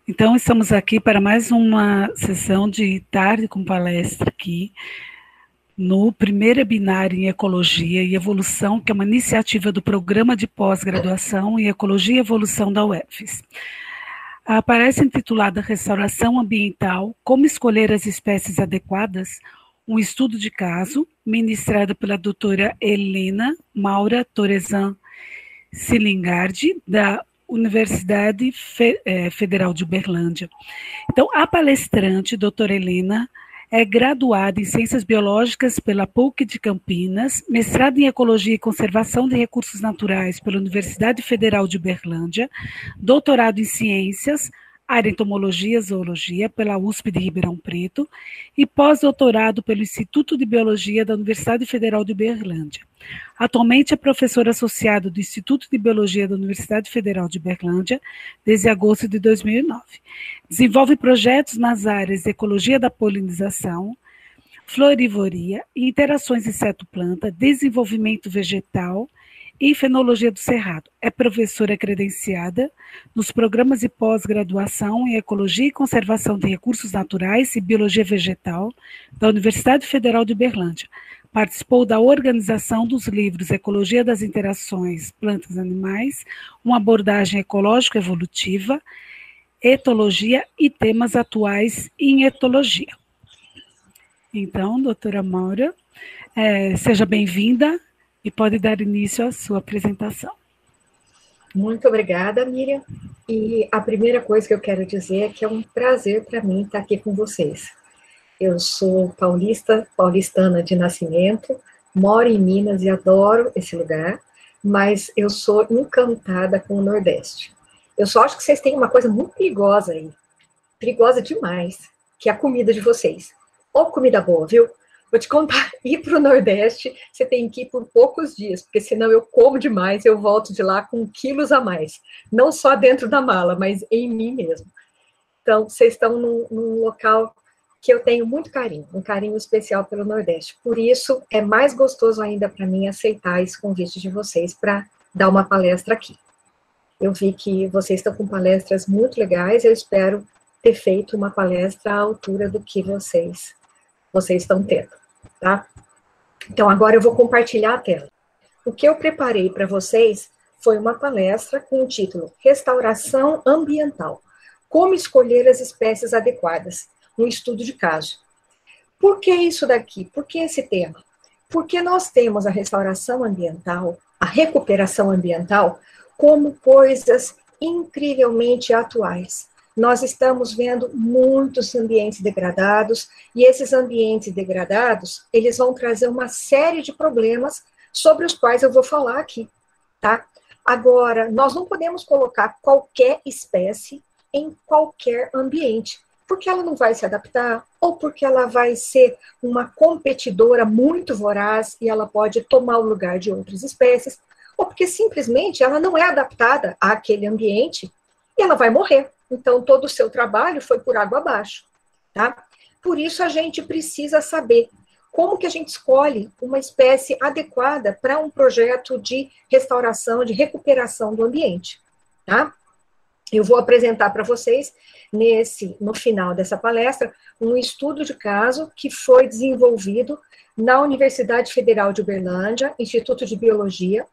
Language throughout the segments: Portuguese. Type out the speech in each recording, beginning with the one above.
Então, estamos aqui para mais uma sessão de tarde com palestra aqui, no primeiro webinário em Ecologia e Evolução, que é uma iniciativa do Programa de Pós-Graduação em Ecologia e Evolução da UFES. A palestra intitulada Restauração Ambiental, como escolher as espécies adequadas, um estudo de caso, ministrada pela doutora Helena Maura Torezan Silingardi, da Universidade Federal de Uberlândia. Então, a palestrante, doutora Helena, é graduada em Ciências Biológicas pela PUC de Campinas, mestrada em Ecologia e Conservação de Recursos Naturais pela Universidade Federal de Uberlândia, doutorado em Ciências, área Entomologia e Zoologia pela USP de Ribeirão Preto e pós-doutorado pelo Instituto de Biologia da Universidade Federal de Uberlândia. Atualmente é professora associada do Instituto de Biologia da Universidade Federal de Uberlândia desde agosto de 2009. Desenvolve projetos nas áreas de ecologia da polinização, florivoria, interações inseto-planta, desenvolvimento vegetal e fenologia do cerrado. É professora credenciada nos programas de pós-graduação em Ecologia e Conservação de Recursos Naturais e Biologia Vegetal da Universidade Federal de Uberlândia. Participou da organização dos livros Ecologia das Interações Plantas e Animais, uma abordagem ecológico-evolutiva, etologia e temas atuais em etologia. Então, doutora Maura, seja bem-vinda e pode dar início à sua apresentação. Muito obrigada, Miriam. E a primeira coisa que eu quero dizer é que é um prazer para mim estar aqui com vocês. Eu sou paulistana de nascimento, moro em Minas e adoro esse lugar, mas eu sou encantada com o Nordeste. Eu só acho que vocês têm uma coisa muito perigosa aí, perigosa demais, que é a comida de vocês. Ô, comida boa, viu? Vou te contar, ir para o Nordeste, você tem que ir por poucos dias, porque senão eu como demais, eu volto de lá com quilos a mais. Não só dentro da mala, mas em mim mesmo. Então, vocês estão num local que eu tenho muito carinho, um carinho especial pelo Nordeste. Por isso, é mais gostoso ainda para mim aceitar esse convite de vocês para dar uma palestra aqui. Eu vi que vocês estão com palestras muito legais, eu espero ter feito uma palestra à altura do que vocês estão tendo, tá? Então, agora eu vou compartilhar a tela. O que eu preparei para vocês foi uma palestra com o título Restauração Ambiental, como escolher as espécies adequadas, um estudo de caso. Por que isso daqui? Por que esse tema? Porque nós temos a restauração ambiental, a recuperação ambiental, como coisas incrivelmente atuais. Nós estamos vendo muitos ambientes degradados, e esses ambientes degradados, eles vão trazer uma série de problemas sobre os quais eu vou falar aqui, tá? Agora, nós não podemos colocar qualquer espécie em qualquer ambiente, porque ela não vai se adaptar, ou porque ela vai ser uma competidora muito voraz, e ela pode tomar o lugar de outras espécies, ou porque simplesmente ela não é adaptada àquele ambiente, e ela vai morrer. Então, todo o seu trabalho foi por água abaixo, tá? Por isso, a gente precisa saber como que a gente escolhe uma espécie adequada para um projeto de restauração, de recuperação do ambiente, tá? Eu vou apresentar para vocês, no final dessa palestra, um estudo de caso que foi desenvolvido na Universidade Federal de Uberlândia, Instituto de Biologia,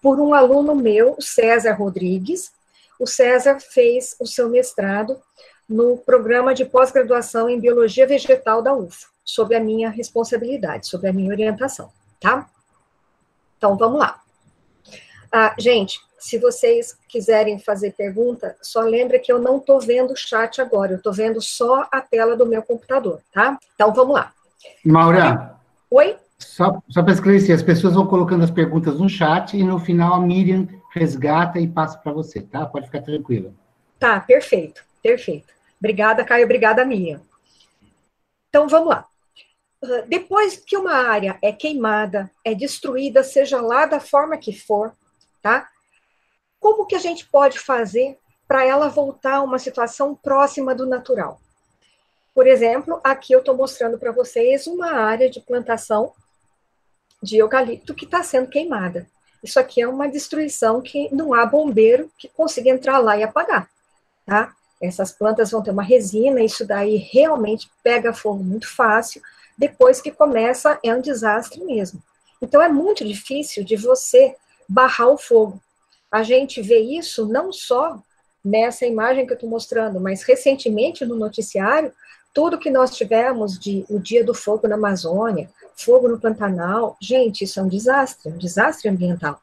por um aluno meu, César Rodrigues. O César fez o seu mestrado no programa de pós-graduação em Biologia Vegetal da UFO, sob a minha responsabilidade, sob a minha orientação, tá? Então, vamos lá. Gente, se vocês quiserem fazer pergunta, só lembra que eu não estou vendo o chat agora, eu estou vendo só a tela do meu computador, tá? Então, vamos lá. Maura. Oi? Só para esclarecer, as pessoas vão colocando as perguntas no chat e no final a Miriam resgata e passa para você, tá? Pode ficar tranquila. Tá, perfeito, perfeito. Obrigada, Caio, obrigada, Miriam. Então, vamos lá. Depois que uma área é queimada, é destruída, seja lá da forma que for, tá? Como que a gente pode fazer para ela voltar a uma situação próxima do natural? Por exemplo, aqui eu estou mostrando para vocês uma área de plantação de eucalipto que está sendo queimada. Isso aqui é uma destruição que não há bombeiro que consiga entrar lá e apagar, tá? Essas plantas vão ter uma resina, isso daí realmente pega fogo muito fácil, depois que começa é um desastre mesmo. Então é muito difícil de você barrar o fogo. A gente vê isso não só nessa imagem que eu estou mostrando, mas recentemente no noticiário, tudo que nós tivemos de o Dia do Fogo na Amazônia, fogo no Pantanal, gente, isso é um desastre ambiental.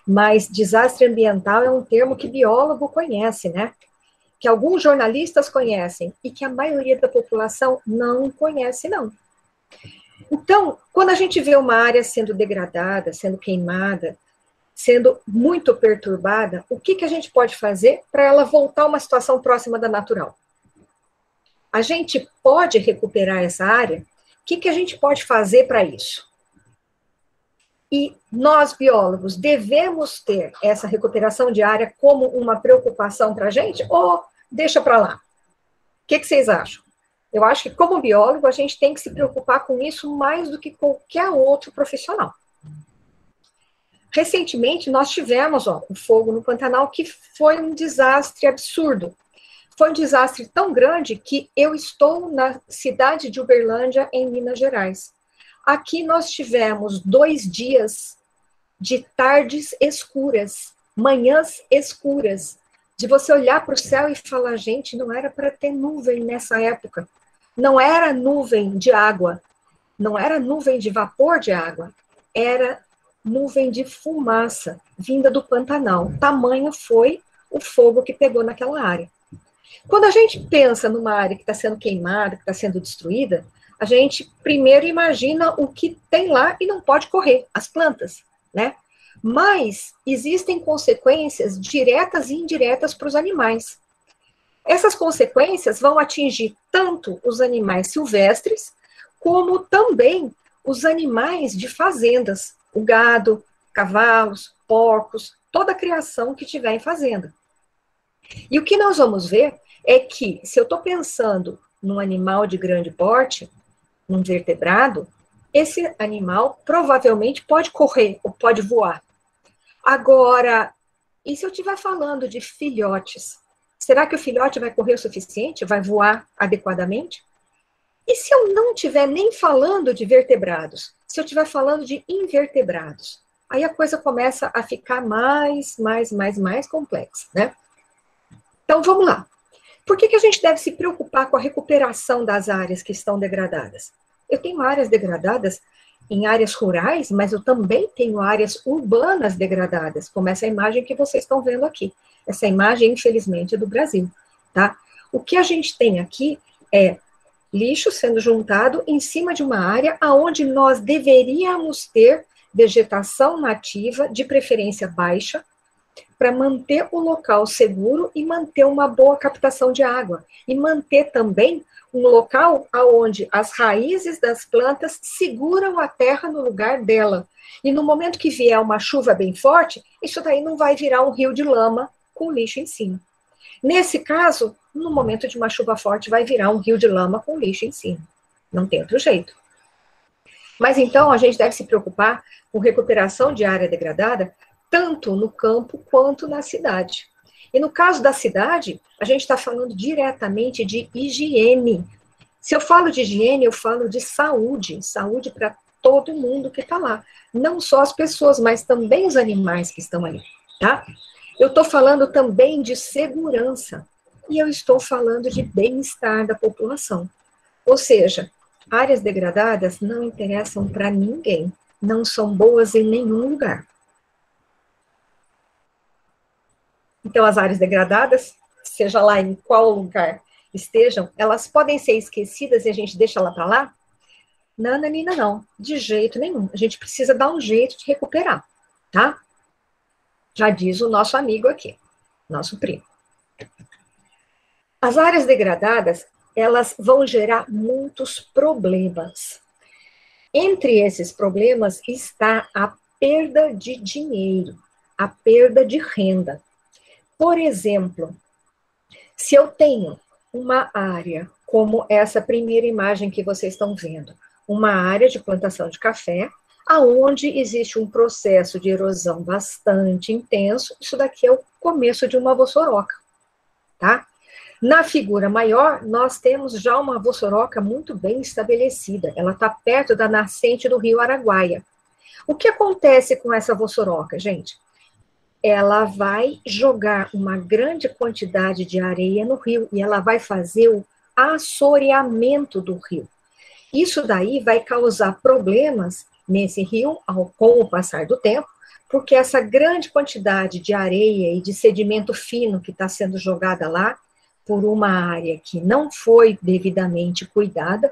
Mas desastre ambiental é um termo que biólogo conhece, né? Que alguns jornalistas conhecem e que a maioria da população não conhece, não. Então, quando a gente vê uma área sendo degradada, sendo queimada, sendo muito perturbada, o que a gente pode fazer para ela voltar a uma situação próxima da natural? A gente pode recuperar essa área? O que a gente pode fazer para isso? E nós, biólogos, devemos ter essa recuperação de área como uma preocupação para a gente ou deixa para lá? O que vocês acham? Eu acho que, como biólogo, a gente tem que se preocupar com isso mais do que qualquer outro profissional. Recentemente, nós tivemos um fogo no Pantanal que foi um desastre absurdo. Foi um desastre tão grande que eu estou na cidade de Uberlândia, em Minas Gerais. Aqui nós tivemos 2 dias de tardes escuras, manhãs escuras, de você olhar para o céu e falar, gente, não era para ter nuvem nessa época. Não era nuvem de água, não era nuvem de vapor de água, era nuvem de fumaça vinda do Pantanal. Tamanho foi o fogo que pegou naquela área. Quando a gente pensa numa área que está sendo queimada, que está sendo destruída, a gente primeiro imagina o que tem lá e não pode correr, as plantas, né? Mas existem consequências diretas e indiretas para os animais. Essas consequências vão atingir tanto os animais silvestres, como também os animais de fazendas, o gado, cavalos, porcos, toda a criação que tiver em fazenda. E o que nós vamos ver é que, se eu estou pensando num animal de grande porte, um vertebrado, esse animal provavelmente pode correr ou pode voar. Agora, e se eu estiver falando de filhotes? Será que o filhote vai correr o suficiente? Vai voar adequadamente? E se eu não estiver nem falando de vertebrados? Se eu estiver falando de invertebrados? Aí a coisa começa a ficar mais complexa, né? Então, vamos lá. Por que a gente deve se preocupar com a recuperação das áreas que estão degradadas? Eu tenho áreas degradadas em áreas rurais, mas eu também tenho áreas urbanas degradadas, como essa imagem que vocês estão vendo aqui. Essa imagem, infelizmente, é do Brasil, tá? O que a gente tem aqui é lixo sendo juntado em cima de uma área onde nós deveríamos ter vegetação nativa, de preferência baixa, para manter o local seguro e manter uma boa captação de água. E manter também um local onde as raízes das plantas seguram a terra no lugar dela. E no momento que vier uma chuva bem forte, isso daí não vai virar um rio de lama com lixo em cima. Nesse caso, no momento de uma chuva forte, vai virar um rio de lama com lixo em cima. Não tem outro jeito. Mas então, a gente deve se preocupar com recuperação de área degradada, tanto no campo quanto na cidade. E no caso da cidade, a gente está falando diretamente de higiene. Se eu falo de higiene, eu falo de saúde para todo mundo que está lá. Não só as pessoas, mas também os animais que estão ali, tá? Eu estou falando também de segurança. E eu estou falando de bem-estar da população. Ou seja, áreas degradadas não interessam para ninguém. Não são boas em nenhum lugar. Então, as áreas degradadas, seja lá em qual lugar estejam, elas podem ser esquecidas e a gente deixa ela para lá? Não, Nanina, não. De jeito nenhum. A gente precisa dar um jeito de recuperar, tá? Já diz o nosso amigo aqui, nosso primo. As áreas degradadas, elas vão gerar muitos problemas. Entre esses problemas está a perda de dinheiro, a perda de renda. Por exemplo, se eu tenho uma área, como essa primeira imagem que vocês estão vendo, uma área de plantação de café, aonde existe um processo de erosão bastante intenso, isso daqui é o começo de uma vossoroca, tá? Na figura maior, nós temos já uma vossoroca muito bem estabelecida. Ela está perto da nascente do rio Araguaia. O que acontece com essa vossoroca, gente? Ela vai jogar uma grande quantidade de areia no rio e ela vai fazer o assoreamento do rio. Isso daí vai causar problemas nesse rio com o passar do tempo, porque essa grande quantidade de areia e de sedimento fino que está sendo jogada lá, por uma área que não foi devidamente cuidada,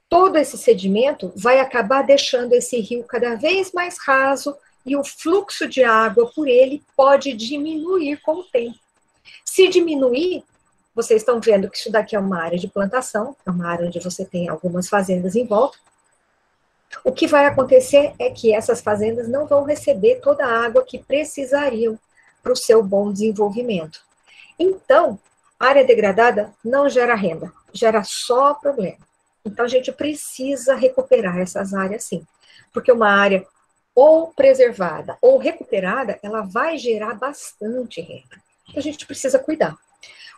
todo esse sedimento vai acabar deixando esse rio cada vez mais raso e o fluxo de água por ele pode diminuir com o tempo. Se diminuir, vocês estão vendo que isso daqui é uma área de plantação, é uma área onde você tem algumas fazendas em volta. O que vai acontecer é que essas fazendas não vão receber toda a água que precisariam para o seu bom desenvolvimento. Então, a área degradada não gera renda, gera só problema. Então, a gente precisa recuperar essas áreas, sim. Porque uma área ou preservada ou recuperada, ela vai gerar bastante renda. Então, a gente precisa cuidar.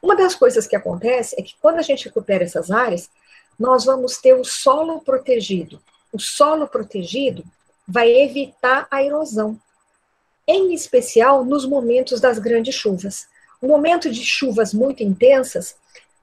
Uma das coisas que acontece é que quando a gente recupera essas áreas, nós vamos ter o solo protegido. O solo protegido vai evitar a erosão, em especial nos momentos das grandes chuvas. No momento de chuvas muito intensas,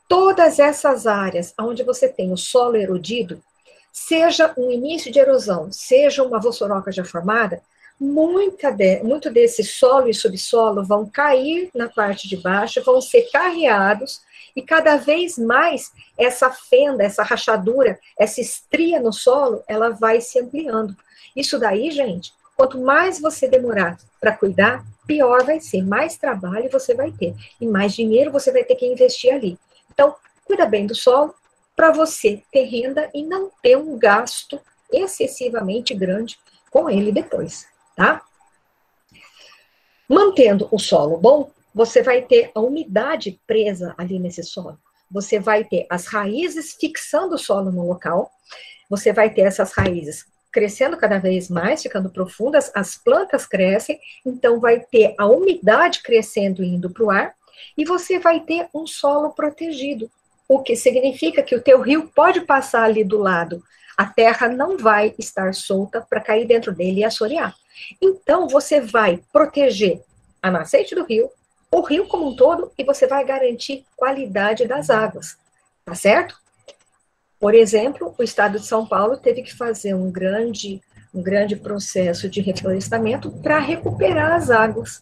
todas essas áreas onde você tem o solo erodido, seja um início de erosão, seja uma vossoroca já formada, muito desse solo e subsolo vão cair na parte de baixo, vão ser carreados, e cada vez mais essa fenda, essa rachadura, essa estria no solo, ela vai se ampliando. Isso daí, gente, quanto mais você demorar para cuidar, pior vai ser, mais trabalho você vai ter, e mais dinheiro você vai ter que investir ali. Então, cuida bem do solo, para você ter renda e não ter um gasto excessivamente grande com ele depois, tá? Mantendo o solo bom, você vai ter a umidade presa ali nesse solo. Você vai ter as raízes fixando o solo no local. Você vai ter essas raízes crescendo cada vez mais, ficando profundas. As plantas crescem, então vai ter a umidade crescendo e indo para o ar. E você vai ter um solo protegido, o que significa que o teu rio pode passar ali do lado. A terra não vai estar solta para cair dentro dele e assorear. Então, você vai proteger a nascente do rio, o rio como um todo, e você vai garantir qualidade das águas, tá certo? Por exemplo, o estado de São Paulo teve que fazer um grande processo de reflorestamento para recuperar as águas,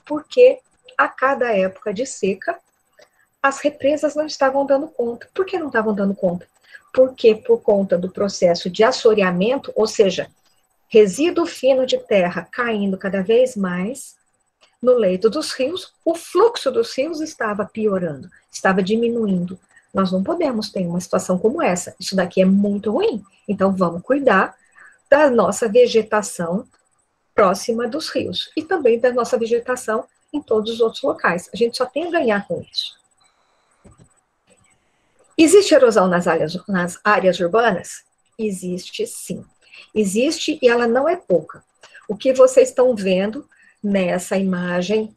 porque a cada época de seca, as represas não estavam dando conta. Por que não estavam dando conta? Porque por conta do processo de assoreamento, ou seja, resíduo fino de terra caindo cada vez mais no leito dos rios, o fluxo dos rios estava piorando, estava diminuindo. Nós não podemos ter uma situação como essa. Isso daqui é muito ruim. Então, vamos cuidar da nossa vegetação próxima dos rios e também da nossa vegetação em todos os outros locais. A gente só tem a ganhar com isso. Existe erosão nas áreas urbanas? Existe, sim. Existe e ela não é pouca. O que vocês estão vendo nessa imagem,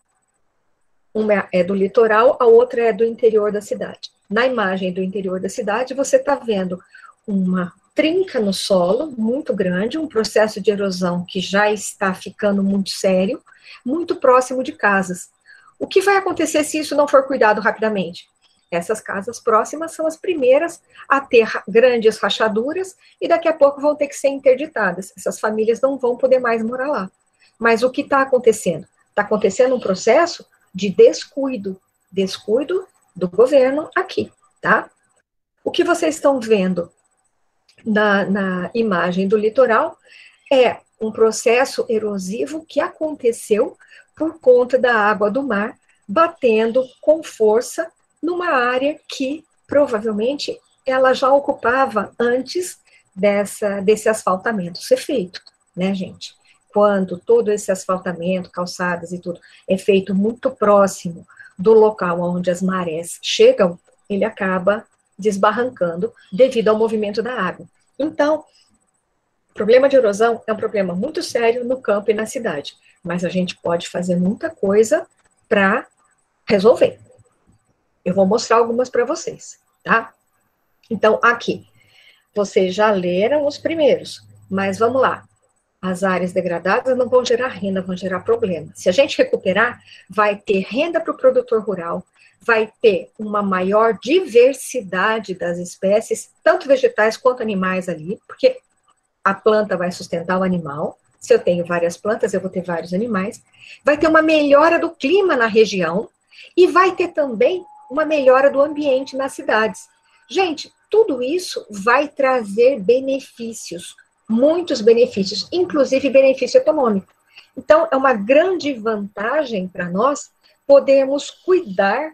uma é do litoral, a outra é do interior da cidade. Na imagem do interior da cidade, você está vendo uma trinca no solo muito grande, um processo de erosão que já está ficando muito sério, muito próximo de casas. O que vai acontecer se isso não for cuidado rapidamente? Essas casas próximas são as primeiras a ter grandes rachaduras e daqui a pouco vão ter que ser interditadas. Essas famílias não vão poder mais morar lá. Mas o que está acontecendo? Está acontecendo um processo de descuido do governo aqui, tá? O que vocês estão vendo na imagem do litoral é um processo erosivo que aconteceu por conta da água do mar batendo com força numa área que provavelmente ela já ocupava antes desse asfaltamento ser feito, né, gente? Quando todo esse asfaltamento, calçadas e tudo, é feito muito próximo do local onde as marés chegam, ele acaba desbarrancando devido ao movimento da água. Então, o problema de erosão é um problema muito sério no campo e na cidade, mas a gente pode fazer muita coisa para resolver. Eu vou mostrar algumas para vocês, tá? Então, aqui, vocês já leram os primeiros, mas vamos lá. As áreas degradadas não vão gerar renda, vão gerar problema. Se a gente recuperar, vai ter renda para o produtor rural, vai ter uma maior diversidade das espécies, tanto vegetais quanto animais ali, porque a planta vai sustentar o animal. Se eu tenho várias plantas, eu vou ter vários animais. Vai ter uma melhora do clima na região e vai ter também uma melhora do ambiente nas cidades. Gente, tudo isso vai trazer benefícios, muitos benefícios, inclusive benefício econômico. Então, é uma grande vantagem para nós podermos cuidar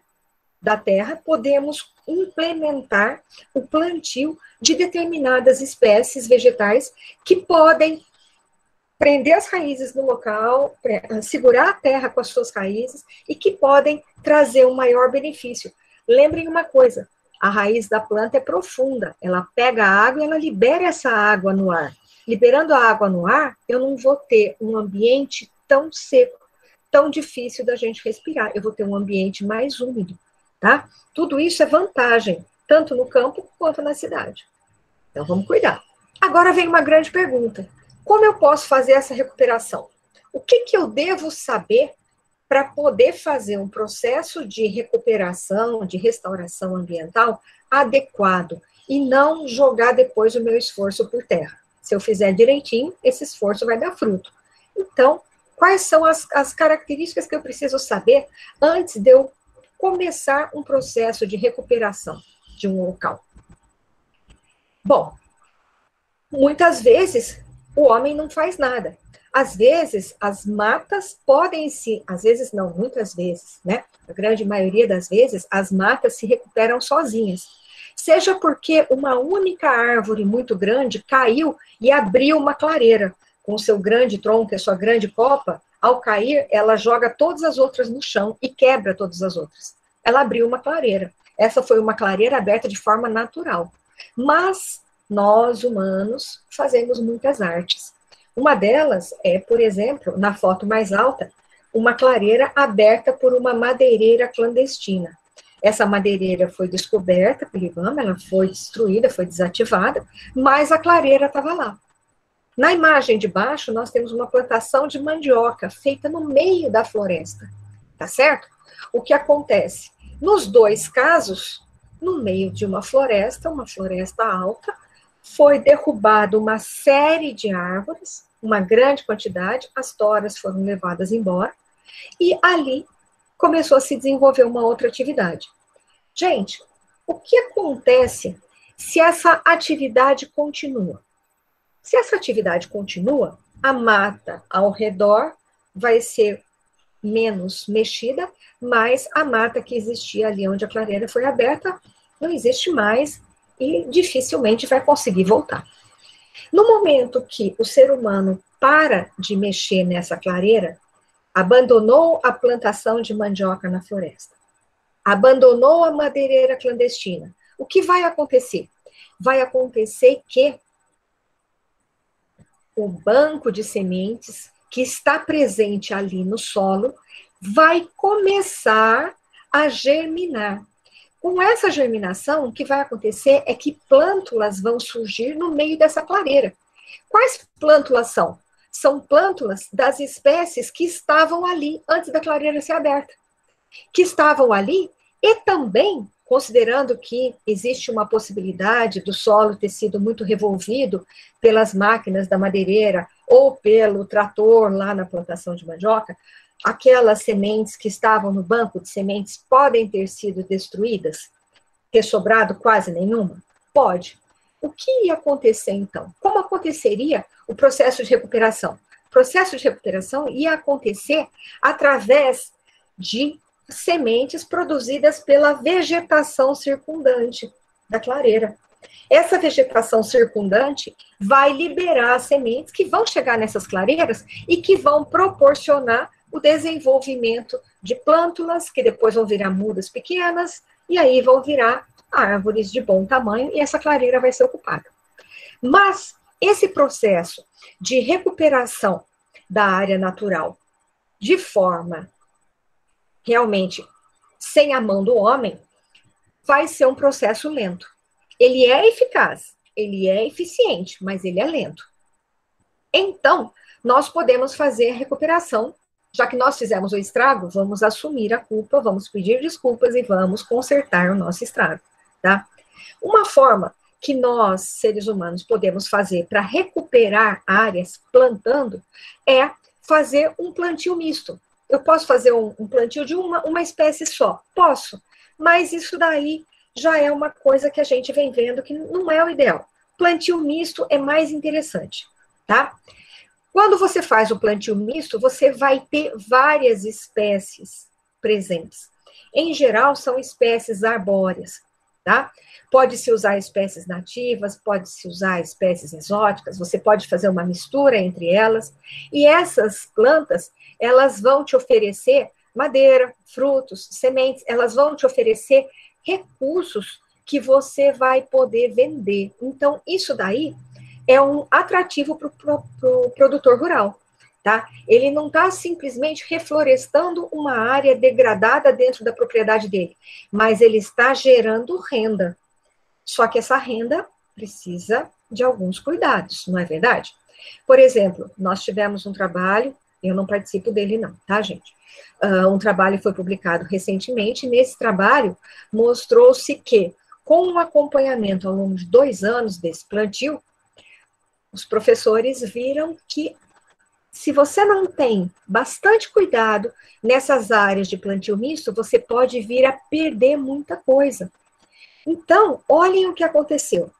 da terra, podemos implementar o plantio de determinadas espécies vegetais que podem prender as raízes no local, segurar a terra com as suas raízes e que podem trazer um maior benefício. Lembrem uma coisa, a raiz da planta é profunda, ela pega a água e ela libera essa água no ar. Liberando a água no ar, eu não vou ter um ambiente tão seco, tão difícil da gente respirar, eu vou ter um ambiente mais úmido, tá? Tudo isso é vantagem, tanto no campo quanto na cidade. Então, vamos cuidar. Agora vem uma grande pergunta. Como eu posso fazer essa recuperação? O que eu devo saber para poder fazer um processo de recuperação, de restauração ambiental adequado e não jogar depois o meu esforço por terra? Se eu fizer direitinho, esse esforço vai dar fruto. Então, quais são as características que eu preciso saber antes de eu começar um processo de recuperação de um local? Bom, muitas vezes o homem não faz nada. Às vezes, as matas podem se, às vezes não, muitas vezes, né? A grande maioria das vezes, as matas se recuperam sozinhas. Seja porque uma única árvore muito grande caiu e abriu uma clareira. Com o seu grande tronco e a sua grande copa, ao cair, ela joga todas as outras no chão e quebra todas as outras. Ela abriu uma clareira. Essa foi uma clareira aberta de forma natural. Mas nós, humanos, fazemos muitas artes. Uma delas é, por exemplo, na foto mais alta, uma clareira aberta por uma madeireira clandestina. Essa madeireira foi descoberta pelo IBAMA, ela foi destruída, foi desativada, mas a clareira estava lá. Na imagem de baixo, nós temos uma plantação de mandioca feita no meio da floresta, tá certo? O que acontece? Nos dois casos, no meio de uma floresta alta, foi derrubada uma série de árvores, uma grande quantidade, as toras foram levadas embora, e ali começou a se desenvolver uma outra atividade. Gente, o que acontece se essa atividade continua? Se essa atividade continua, a mata ao redor vai ser menos mexida, mas a mata que existia ali onde a clareira foi aberta não existe mais e dificilmente vai conseguir voltar. No momento que o ser humano para de mexer nessa clareira, abandonou a plantação de mandioca na floresta, abandonou a madeireira clandestina, o que vai acontecer? Vai acontecer que o banco de sementes que está presente ali no solo vai começar a germinar. Com essa germinação, o que vai acontecer é que plântulas vão surgir no meio dessa clareira. Quais plântulas são? São plântulas das espécies que estavam ali antes da clareira ser aberta. Que estavam ali e também, considerando que existe uma possibilidade do solo ter sido muito revolvido pelas máquinas da madeireira ou pelo trator lá na plantação de mandioca, aquelas sementes que estavam no banco de sementes podem ter sido destruídas? Ter sobrado quase nenhuma? Pode. O que ia acontecer então? Como aconteceria o processo de recuperação? O processo de recuperação ia acontecer através de sementes produzidas pela vegetação circundante da clareira. Essa vegetação circundante vai liberar as sementes que vão chegar nessas clareiras e que vão proporcionar o desenvolvimento de plântulas, que depois vão virar mudas pequenas, e aí vão virar árvores de bom tamanho, e essa clareira vai ser ocupada. Mas esse processo de recuperação da área natural, de forma realmente sem a mão do homem, vai ser um processo lento. Ele é eficaz, ele é eficiente, mas ele é lento. Então, nós podemos fazer a recuperação. Já que nós fizemos o estrago, vamos assumir a culpa, vamos pedir desculpas e vamos consertar o nosso estrago, tá? Uma forma que nós, seres humanos, podemos fazer para recuperar áreas plantando é fazer um plantio misto. Eu posso fazer um plantio de uma espécie só? Posso, mas isso daí já é uma coisa que a gente vem vendo que não é o ideal. Plantio misto é mais interessante, tá? Quando você faz o plantio misto, você vai ter várias espécies presentes. Em geral, são espécies arbóreas, tá? Pode-se usar espécies nativas, pode-se usar espécies exóticas, você pode fazer uma mistura entre elas, e essas plantas, elas vão te oferecer madeira, frutos, sementes, elas vão te oferecer recursos que você vai poder vender. Então, isso daí é um atrativo para o produtor rural, tá? Ele não está simplesmente reflorestando uma área degradada dentro da propriedade dele, mas ele está gerando renda. Só que essa renda precisa de alguns cuidados, não é verdade? Por exemplo, nós tivemos um trabalho, eu não participo dele não, tá, gente? Um trabalho foi publicado recentemente, e nesse trabalho mostrou-se que, com um acompanhamento ao longo de 2 anos desse plantio, os professores viram que, se você não tem bastante cuidado nessas áreas de plantio misto, você pode vir a perder muita coisa. Então, olhem o que aconteceu.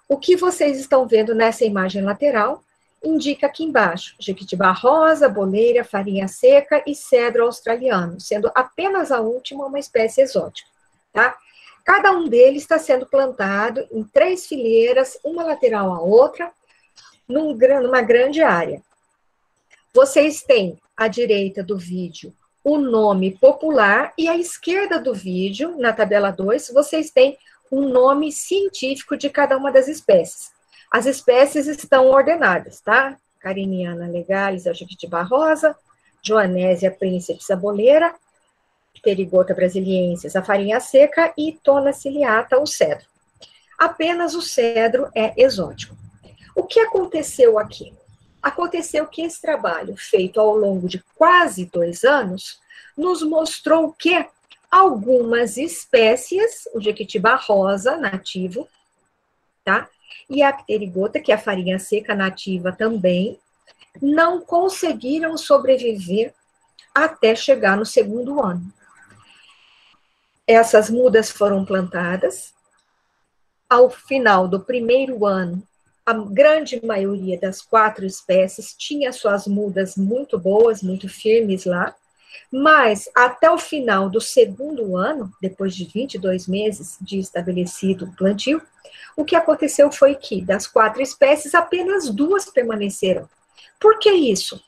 O que vocês estão vendo nessa imagem lateral indica aqui embaixo: jequitibá rosa, boleira, farinha seca e cedro australiano, sendo apenas a última uma espécie exótica, tá? Cada um deles está sendo plantado em 3 fileiras, uma lateral à outra, numa grande área. Vocês têm à direita do vídeo o nome popular e à esquerda do vídeo, na tabela 2, vocês têm um nome científico de cada uma das espécies. As espécies estão ordenadas, tá? Cariniana legalis, a jequitibá rosa, Joanésia príncipe, a boleira, Pterigota brasiliensis, a farinha seca e Tona ciliata, o cedro. Apenas o cedro é exótico. O que aconteceu aqui? Aconteceu que esse trabalho, feito ao longo de quase 2 anos, nos mostrou que algumas espécies, o jequitibá rosa, nativo, tá? E a pterigota, que é a farinha seca nativa também, não conseguiram sobreviver até chegar no 2º ano. Essas mudas foram plantadas. Ao final do 1º ano, a grande maioria das 4 espécies tinha suas mudas muito boas, muito firmes lá, mas até o final do 2º ano, depois de 22 meses de estabelecido o plantio, o que aconteceu foi que, das 4 espécies, apenas 2 permaneceram. Por que isso?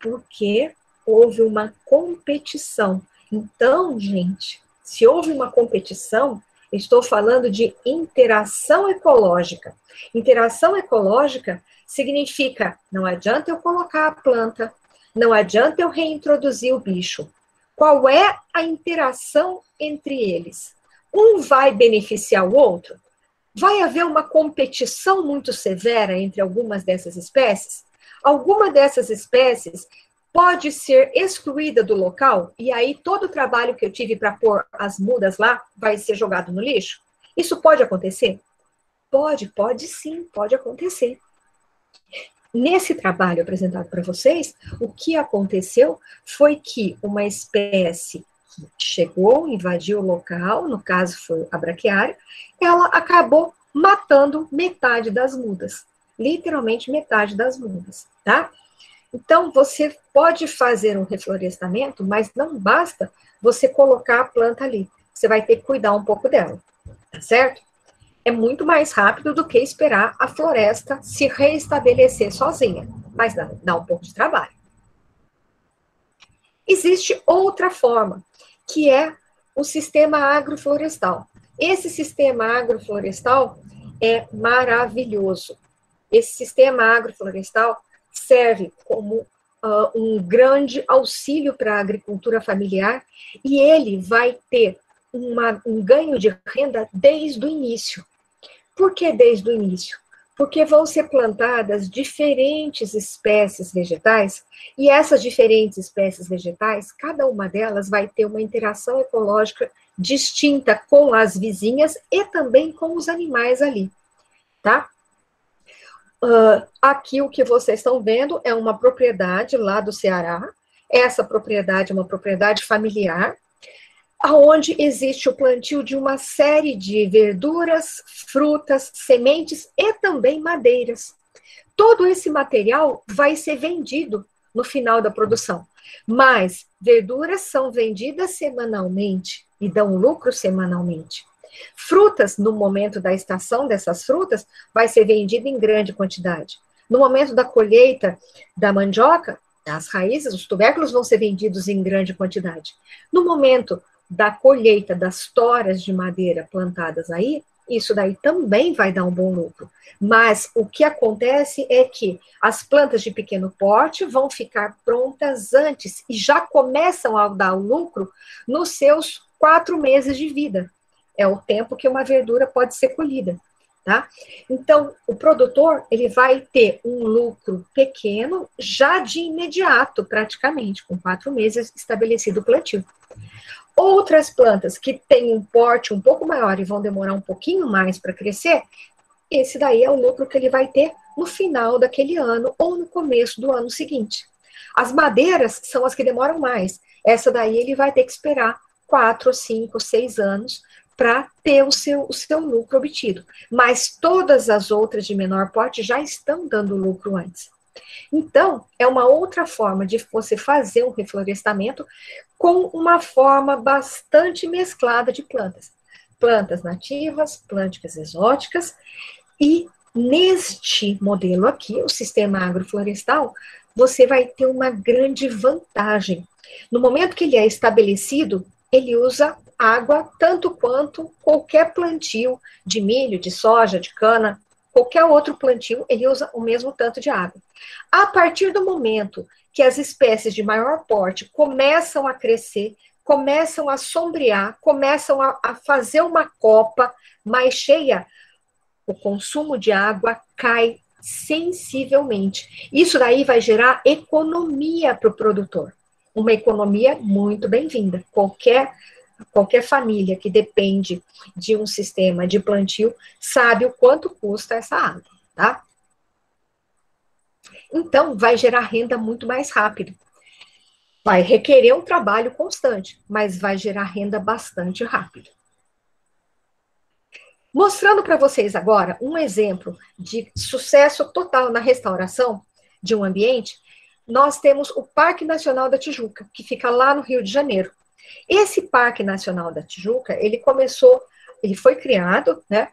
Porque houve uma competição. Então, gente, se houve uma competição, estou falando de interação ecológica. Interação ecológica significa, não adianta eu colocar a planta, não adianta eu reintroduzir o bicho. Qual é a interação entre eles? Um vai beneficiar o outro? Vai haver uma competição muito severa entre algumas dessas espécies? Alguma dessas espécies pode ser excluída do local, e aí todo o trabalho que eu tive para pôr as mudas lá vai ser jogado no lixo? Isso pode acontecer? Pode sim, pode acontecer. Nesse trabalho apresentado para vocês, o que aconteceu foi que uma espécie que chegou, invadiu o local, no caso foi a braquiária, ela acabou matando metade das mudas, literalmente metade das mudas, tá? Então, você pode fazer um reflorestamento, mas não basta você colocar a planta ali. Você vai ter que cuidar um pouco dela, tá certo? É muito mais rápido do que esperar a floresta se reestabelecer sozinha, mas dá um pouco de trabalho. Existe outra forma, que é o sistema agroflorestal. Esse sistema agroflorestal é maravilhoso. Esse sistema agroflorestal serve como um grande auxílio para a agricultura familiar, e ele vai ter um ganho de renda desde o início. Por que desde o início? Porque vão ser plantadas diferentes espécies vegetais, e essas diferentes espécies vegetais, cada uma delas vai ter uma interação ecológica distinta com as vizinhas e também com os animais ali, tá? Aqui o que vocês estão vendo é uma propriedade lá do Ceará. Essa propriedade é uma propriedade familiar, onde existe o plantio de uma série de verduras, frutas, sementes e também madeiras. Todo esse material vai ser vendido no final da produção, mas verduras são vendidas semanalmente e dão lucro semanalmente. Frutas, no momento da estação dessas frutas, vai ser vendida em grande quantidade. No momento da colheita da mandioca, as raízes, os tubérculos vão ser vendidos em grande quantidade. No momento da colheita das toras de madeira plantadas aí, isso daí também vai dar um bom lucro. Mas o que acontece é que as plantas de pequeno porte vão ficar prontas antes e já começam a dar o lucro nos seus 4 meses de vida. É o tempo que uma verdura pode ser colhida, tá? Então, o produtor, ele vai ter um lucro pequeno já de imediato, praticamente, com 4 meses estabelecido o plantio. Outras plantas que têm um porte um pouco maior e vão demorar um pouquinho mais para crescer, esse daí é o lucro que ele vai ter no final daquele ano ou no começo do ano seguinte. As madeiras são as que demoram mais. Essa daí ele vai ter que esperar 4, 5, 6 anos para ter o seu lucro obtido. Mas todas as outras de menor porte já estão dando lucro antes. Então, é uma outra forma de você fazer um reflorestamento com uma forma bastante mesclada de plantas. Plantas nativas, plantas exóticas, e neste modelo aqui, o sistema agroflorestal, você vai ter uma grande vantagem. No momento que ele é estabelecido, ele usa água tanto quanto qualquer plantio de milho, de soja, de cana, qualquer outro plantio, ele usa o mesmo tanto de água. A partir do momento que as espécies de maior porte começam a crescer, começam a sombrear, começam a fazer uma copa mais cheia, o consumo de água cai sensivelmente. Isso daí vai gerar economia para o produtor. Uma economia muito bem-vinda. Qualquer família que depende de um sistema de plantio sabe o quanto custa essa água, tá? Então, vai gerar renda muito mais rápido. Vai requerer um trabalho constante, mas vai gerar renda bastante rápido. Mostrando para vocês agora um exemplo de sucesso total na restauração de um ambiente, nós temos o Parque Nacional da Tijuca, que fica lá no Rio de Janeiro. Esse Parque Nacional da Tijuca, ele foi criado, né,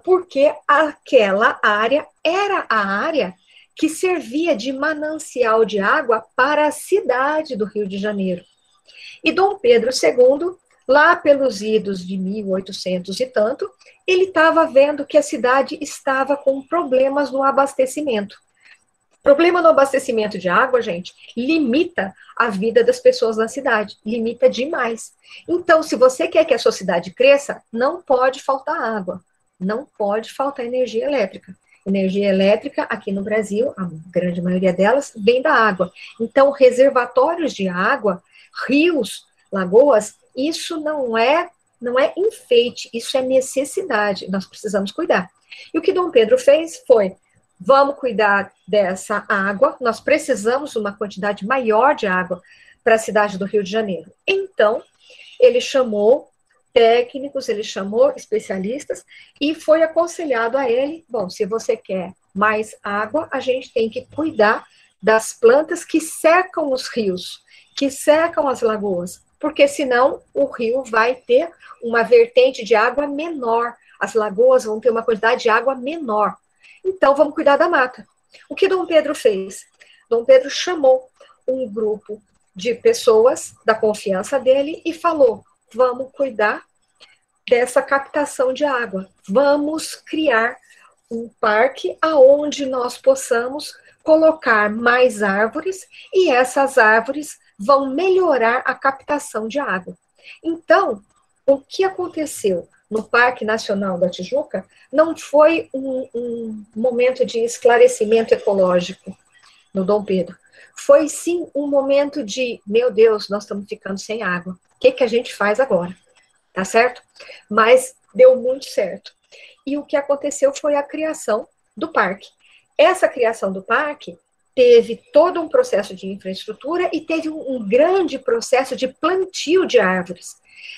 porque aquela área era a área que servia de manancial de água para a cidade do Rio de Janeiro. E Dom Pedro II, lá pelos idos de 1800 e tanto, ele estava vendo que a cidade estava com problemas no abastecimento. Problema no abastecimento de água, gente, limita a vida das pessoas na cidade, limita demais. Então, se você quer que a sua cidade cresça, não pode faltar água, não pode faltar energia elétrica. Energia elétrica, aqui no Brasil, a grande maioria delas, vem da água. Então, reservatórios de água, rios, lagoas, isso não é enfeite, isso é necessidade, nós precisamos cuidar. E o que Dom Pedro fez foi: vamos cuidar dessa água, nós precisamos de uma quantidade maior de água para a cidade do Rio de Janeiro. Então, ele chamou técnicos, ele chamou especialistas e foi aconselhado a ele: bom, se você quer mais água, a gente tem que cuidar das plantas que cercam os rios, que cercam as lagoas, porque senão o rio vai ter uma vertente de água menor, as lagoas vão ter uma quantidade de água menor. Então, vamos cuidar da mata. O que Dom Pedro fez? Dom Pedro chamou um grupo de pessoas da confiança dele e falou: vamos cuidar dessa captação de água. Vamos criar um parque aonde nós possamos colocar mais árvores e essas árvores vão melhorar a captação de água. Então, o que aconteceu no Parque Nacional da Tijuca não foi um momento de esclarecimento ecológico no Dom Pedro. Foi sim um momento de, meu Deus, nós estamos ficando sem água. O que a gente faz agora? Tá certo? Mas deu muito certo. E o que aconteceu foi a criação do parque. Essa criação do parque teve todo um processo de infraestrutura e teve um grande processo de plantio de árvores.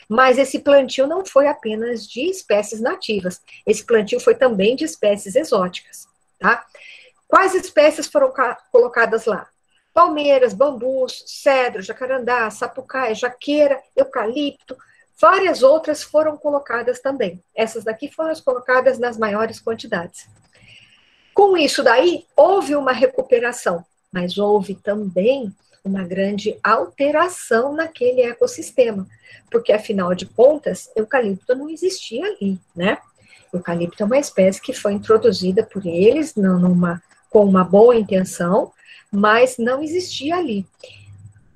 Mas esse plantio não foi apenas de espécies nativas, esse plantio foi também de espécies exóticas, tá? Quais espécies foram colocadas lá? Palmeiras, bambus, cedro, jacarandá, sapucaia, jaqueira, eucalipto, várias outras foram colocadas também. Essas daqui foram colocadas nas maiores quantidades. Com isso daí, houve uma recuperação, mas houve também uma grande alteração naquele ecossistema, porque, afinal de contas, eucalipto não existia ali, né? Eucalipto é uma espécie que foi introduzida por eles com uma boa intenção, mas não existia ali.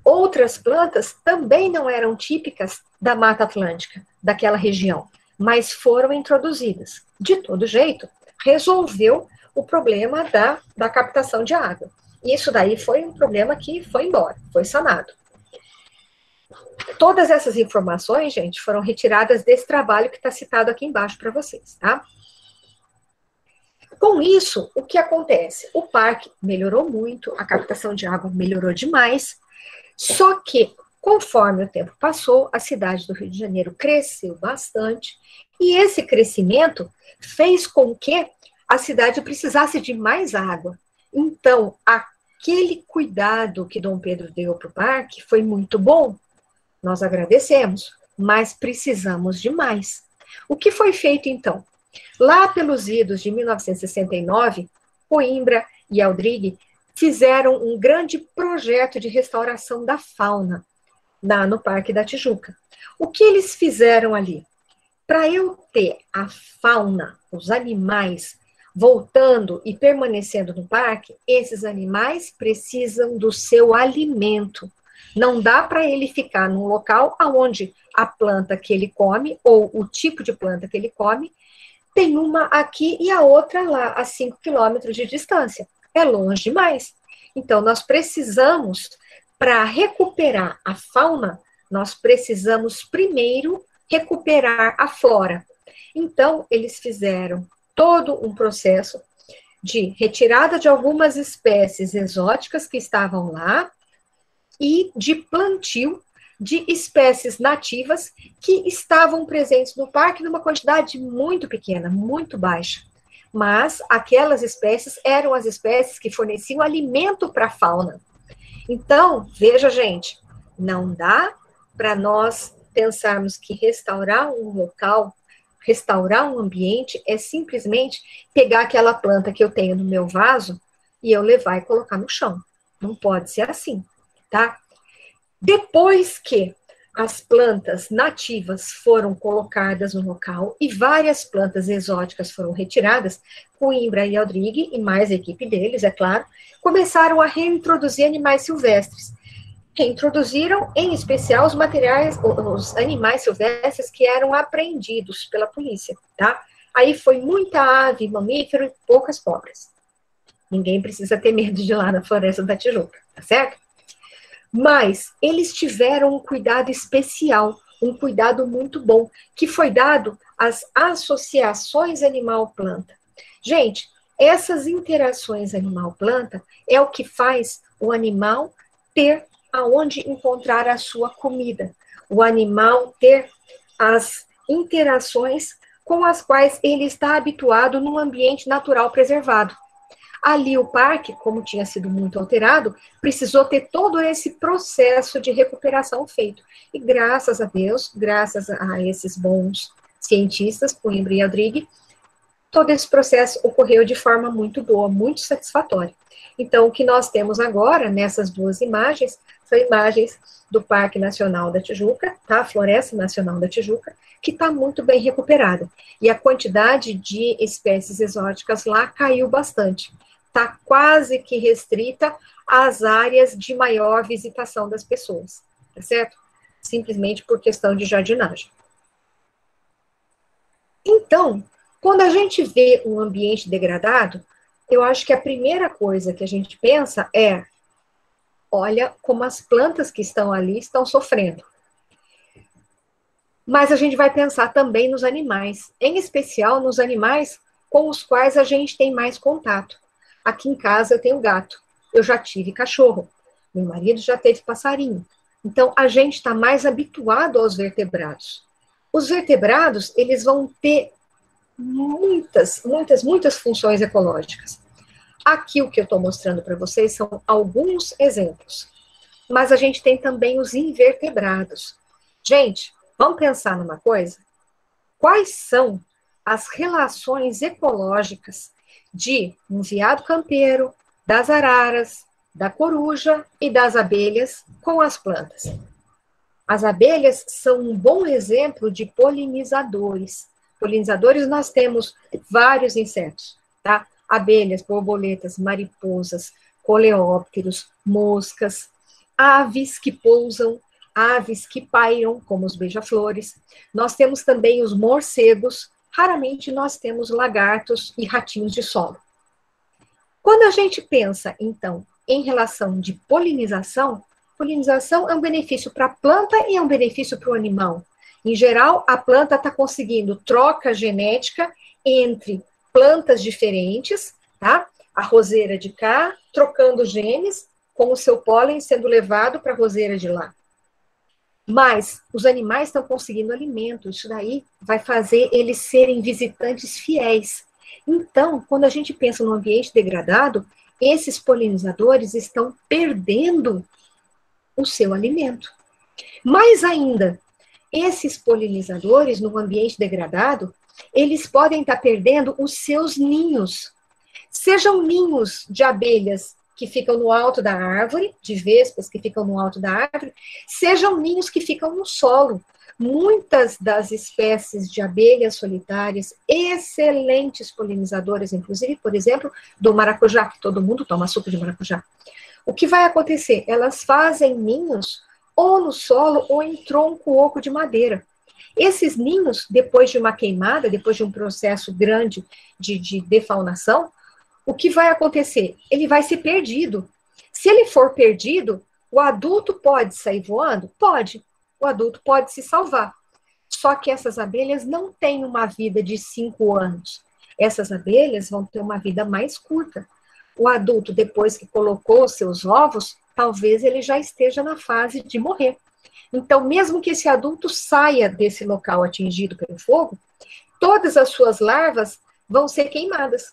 Outras plantas também não eram típicas da Mata Atlântica, daquela região, mas foram introduzidas. De todo jeito, resolveu o problema da captação de água. Isso daí foi um problema que foi embora, foi sanado. Todas essas informações, gente, foram retiradas desse trabalho que está citado aqui embaixo para vocês, tá? Com isso, o que acontece? O parque melhorou muito, a captação de água melhorou demais, só que, conforme o tempo passou, a cidade do Rio de Janeiro cresceu bastante, e esse crescimento fez com que a cidade precisasse de mais água. Então, aquele cuidado que Dom Pedro deu para o parque foi muito bom. Nós agradecemos, mas precisamos de mais. O que foi feito, então? Lá pelos idos de 1969, Coimbra e Aldrigue fizeram um grande projeto de restauração da fauna no Parque da Tijuca. O que eles fizeram ali? Para eu ter a fauna, os animais, voltando e permanecendo no parque, esses animais precisam do seu alimento. Não dá para ele ficar num local onde a planta que ele come, ou o tipo de planta que ele come, tem uma aqui e a outra lá, a 5 quilômetros de distância. É longe demais. Então, nós precisamos, para recuperar a fauna, nós precisamos primeiro recuperar a flora. Então, eles fizeram todo um processo de retirada de algumas espécies exóticas que estavam lá e de plantio de espécies nativas que estavam presentes no parque numa quantidade muito pequena, muito baixa. Mas aquelas espécies eram as espécies que forneciam alimento para a fauna. Então, veja, gente, não dá para nós pensarmos que restaurar um local, restaurar um ambiente, é simplesmente pegar aquela planta que eu tenho no meu vaso e eu levar e colocar no chão. Não pode ser assim, tá? Depois que as plantas nativas foram colocadas no local e várias plantas exóticas foram retiradas, Coimbra e Aldrigue, e mais a equipe deles, é claro, começaram a reintroduzir animais silvestres. Reintroduziram, em especial, os animais silvestres que eram apreendidos pela polícia, tá? Aí foi muita ave, mamífero e poucas cobras. Ninguém precisa ter medo de ir lá na Floresta da Tijuca, tá certo? Mas eles tiveram um cuidado especial, um cuidado muito bom, que foi dado às associações animal-planta. Gente, essas interações animal-planta é o que faz o animal ter aonde encontrar a sua comida, o animal ter as interações com as quais ele está habituado num ambiente natural preservado. Ali o parque, como tinha sido muito alterado, precisou ter todo esse processo de recuperação feito. E graças a Deus, graças a esses bons cientistas, Coimbra e Aldrigue, todo esse processo ocorreu de forma muito boa, muito satisfatória. Então, o que nós temos agora, nessas duas imagens, são imagens do Parque Nacional da Tijuca, tá? A Floresta Nacional da Tijuca, que está muito bem recuperada. E a quantidade de espécies exóticas lá caiu bastante. Está quase que restrita às áreas de maior visitação das pessoas, tá certo? Simplesmente por questão de jardinagem. Então, quando a gente vê um ambiente degradado, eu acho que a primeira coisa que a gente pensa é, olha como as plantas que estão ali estão sofrendo. Mas a gente vai pensar também nos animais, em especial nos animais com os quais a gente tem mais contato. Aqui em casa eu tenho gato, eu já tive cachorro, meu marido já teve passarinho. Então, a gente está mais habituado aos vertebrados. Os vertebrados, eles vão ter muitas funções ecológicas. Aqui o que eu estou mostrando para vocês são alguns exemplos. Mas a gente tem também os invertebrados. Gente, vamos pensar numa coisa? Quais são as relações ecológicas de um veado campeiro, das araras, da coruja e das abelhas com as plantas? As abelhas são um bom exemplo de polinizadores. Polinizadores, nós temos vários insetos, tá? Abelhas, borboletas, mariposas, coleópteros, moscas, aves que pousam, aves que pairam, como os beija-flores. Nós temos também os morcegos, raramente nós temos lagartos e ratinhos de solo. Quando a gente pensa, então, em relação de polinização, polinização é um benefício para a planta e é um benefício para o animal. Em geral, a planta está conseguindo troca genética entre plantas diferentes, tá? A roseira de cá, trocando genes, com o seu pólen sendo levado para a roseira de lá. Mas os animais estão conseguindo alimento, isso daí vai fazer eles serem visitantes fiéis. Então, quando a gente pensa no ambiente degradado, esses polinizadores estão perdendo o seu alimento. Mais ainda, esses polinizadores no ambiente degradado, eles podem estar perdendo os seus ninhos. Sejam ninhos de abelhas que ficam no alto da árvore, de vespas que ficam no alto da árvore, sejam ninhos que ficam no solo. Muitas das espécies de abelhas solitárias, excelentes polinizadoras, inclusive, por exemplo, do maracujá, que todo mundo toma suco de maracujá. O que vai acontecer? Elas fazem ninhos ou no solo ou em tronco oco de madeira. Esses ninhos, depois de uma queimada, depois de um processo grande de defaunação, o que vai acontecer? Ele vai ser perdido. Se ele for perdido, o adulto pode sair voando? Pode. O adulto pode se salvar. Só que essas abelhas não têm uma vida de 5 anos. Essas abelhas vão ter uma vida mais curta. O adulto, depois que colocou os seus ovos, talvez ele já esteja na fase de morrer. Então, mesmo que esse adulto saia desse local atingido pelo fogo, todas as suas larvas vão ser queimadas.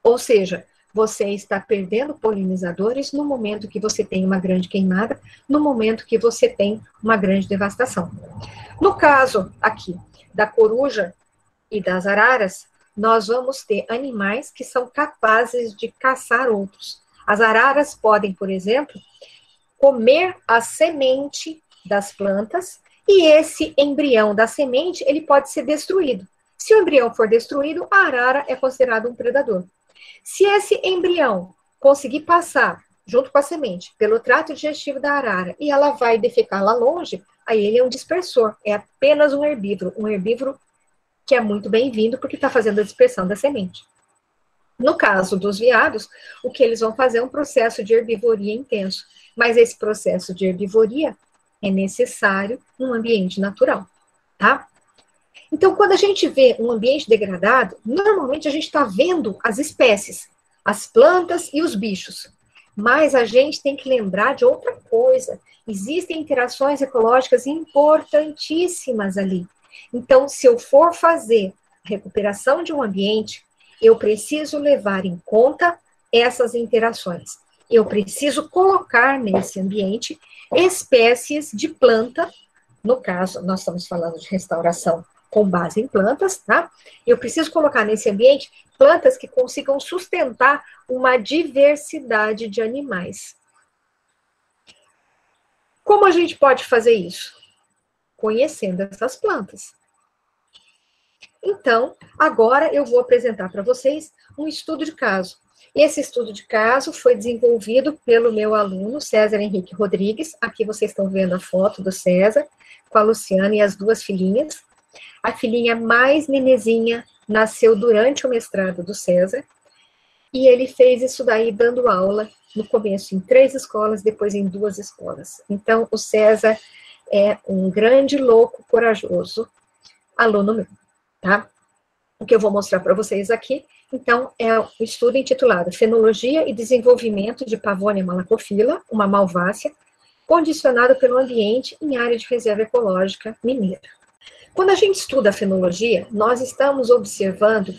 Ou seja, você está perdendo polinizadores no momento que você tem uma grande queimada, no momento que você tem uma grande devastação. No caso aqui da coruja e das araras, nós vamos ter animais que são capazes de caçar outros. As araras podem, por exemplo, comer a semente das plantas e esse embrião da semente, ele pode ser destruído. Se o embrião for destruído, a arara é considerada um predador. Se esse embrião conseguir passar, junto com a semente, pelo trato digestivo da arara, e ela vai defecar lá longe, aí ele é um dispersor, é apenas um herbívoro que é muito bem-vindo, porque está fazendo a dispersão da semente. No caso dos veados, o que eles vão fazer é um processo de herbivoria intenso, mas esse processo de herbivoria é necessário num ambiente natural, tá? Então, quando a gente vê um ambiente degradado, normalmente a gente está vendo as espécies, as plantas e os bichos. Mas a gente tem que lembrar de outra coisa. Existem interações ecológicas importantíssimas ali. Então, se eu for fazer a recuperação de um ambiente, eu preciso levar em conta essas interações. Eu preciso colocar nesse ambiente espécies de planta. No caso, nós estamos falando de restauração com base em plantas, tá? Eu preciso colocar nesse ambiente plantas que consigam sustentar uma diversidade de animais. Como a gente pode fazer isso? Conhecendo essas plantas. Então, agora eu vou apresentar para vocês um estudo de caso. Esse estudo de caso foi desenvolvido pelo meu aluno, César Henrique Rodrigues. Aqui vocês estão vendo a foto do César, com a Luciana e as duas filhinhas. A filhinha mais nenezinha nasceu durante o mestrado do César, e ele fez isso daí dando aula, no começo em 3 escolas, depois em 2 escolas. Então, o César é um grande louco corajoso aluno meu, tá? O que eu vou mostrar para vocês aqui, então, é o estudo intitulado Fenologia e Desenvolvimento de Pavonia malacophila, uma malvácia, condicionada pelo ambiente em área de reserva ecológica mineira. Quando a gente estuda a fenologia, nós estamos observando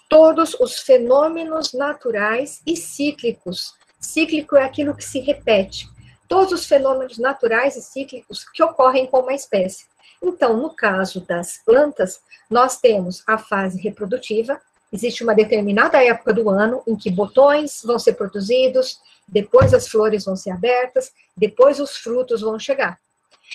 todos os fenômenos naturais e cíclicos. Cíclico é aquilo que se repete. Todos os fenômenos naturais e cíclicos que ocorrem com uma espécie. Então, no caso das plantas, nós temos a fase reprodutiva, existe uma determinada época do ano em que botões vão ser produzidos, depois as flores vão ser abertas, depois os frutos vão chegar.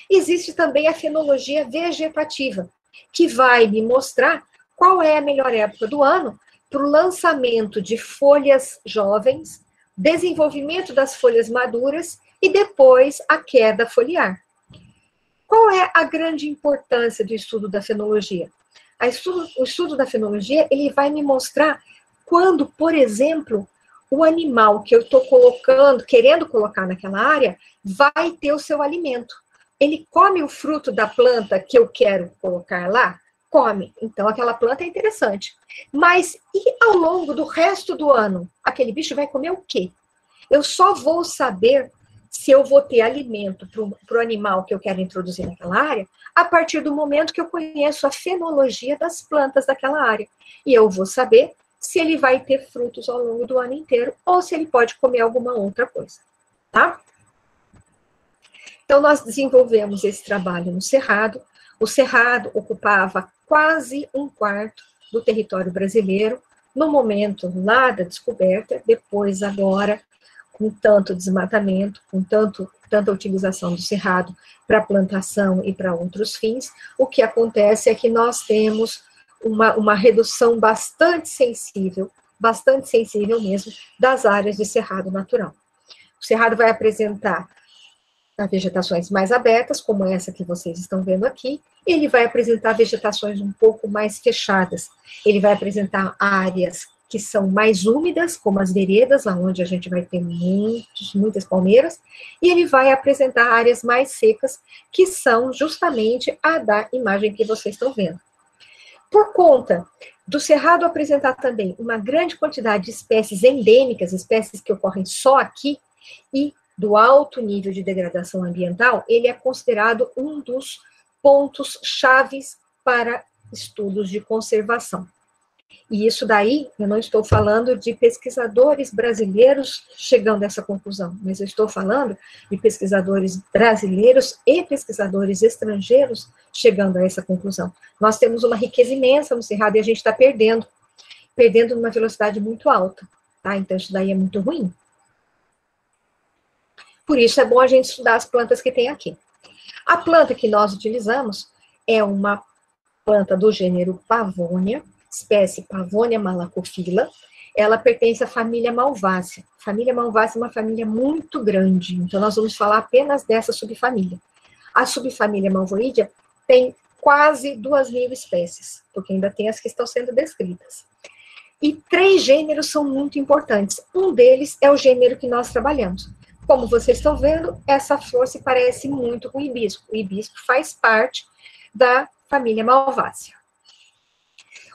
Existe também a fenologia vegetativa, que vai me mostrar qual é a melhor época do ano para o lançamento de folhas jovens, desenvolvimento das folhas maduras e depois a queda foliar. Qual é a grande importância do estudo da fenologia? O estudo da fenologia, ele vai me mostrar quando, por exemplo, o animal que eu estou querendo colocar naquela área, vai ter o seu alimento. Ele come o fruto da planta que eu quero colocar lá? Come. Então, aquela planta é interessante. Mas, e ao longo do resto do ano, aquele bicho vai comer o quê? Eu só vou saber se eu vou ter alimento para o animal que eu quero introduzir naquela área, a partir do momento que eu conheço a fenologia das plantas daquela área. E eu vou saber se ele vai ter frutos ao longo do ano inteiro, ou se ele pode comer alguma outra coisa, tá? Então, nós desenvolvemos esse trabalho no Cerrado. O Cerrado ocupava quase 1/4 do território brasileiro, no momento lá da descoberta, depois agora, com tanto desmatamento, com tanta utilização do cerrado para plantação e para outros fins, o que acontece é que nós temos uma redução bastante sensível mesmo, das áreas de cerrado natural. O cerrado vai apresentar vegetações mais abertas, como essa que vocês estão vendo aqui, e ele vai apresentar vegetações um pouco mais fechadas. Ele vai apresentar áreas que são mais úmidas, como as veredas, onde a gente vai ter muitas palmeiras, e ele vai apresentar áreas mais secas, que são justamente a da imagem que vocês estão vendo. Por conta do cerrado apresentar também uma grande quantidade de espécies endêmicas, espécies que ocorrem só aqui, e do alto nível de degradação ambiental, ele é considerado um dos pontos chaves para estudos de conservação. E isso daí, eu não estou falando de pesquisadores brasileiros chegando a essa conclusão, mas eu estou falando de pesquisadores brasileiros e pesquisadores estrangeiros chegando a essa conclusão. Nós temos uma riqueza imensa no Cerrado e a gente está perdendo numa velocidade muito alta, tá? Então isso daí é muito ruim. Por isso é bom a gente estudar as plantas que tem aqui. A planta que nós utilizamos é uma planta do gênero Pavonia, espécie Pavonia malacophila. Ela pertence à família Malvácea. A família Malvácea é uma família muito grande, então nós vamos falar apenas dessa subfamília. A subfamília Malvoidea tem quase 2.000 espécies, porque ainda tem as que estão sendo descritas. E 3 gêneros são muito importantes. Um deles é o gênero que nós trabalhamos. Como vocês estão vendo, essa flor se parece muito com o hibisco. O hibisco faz parte da família Malvácea.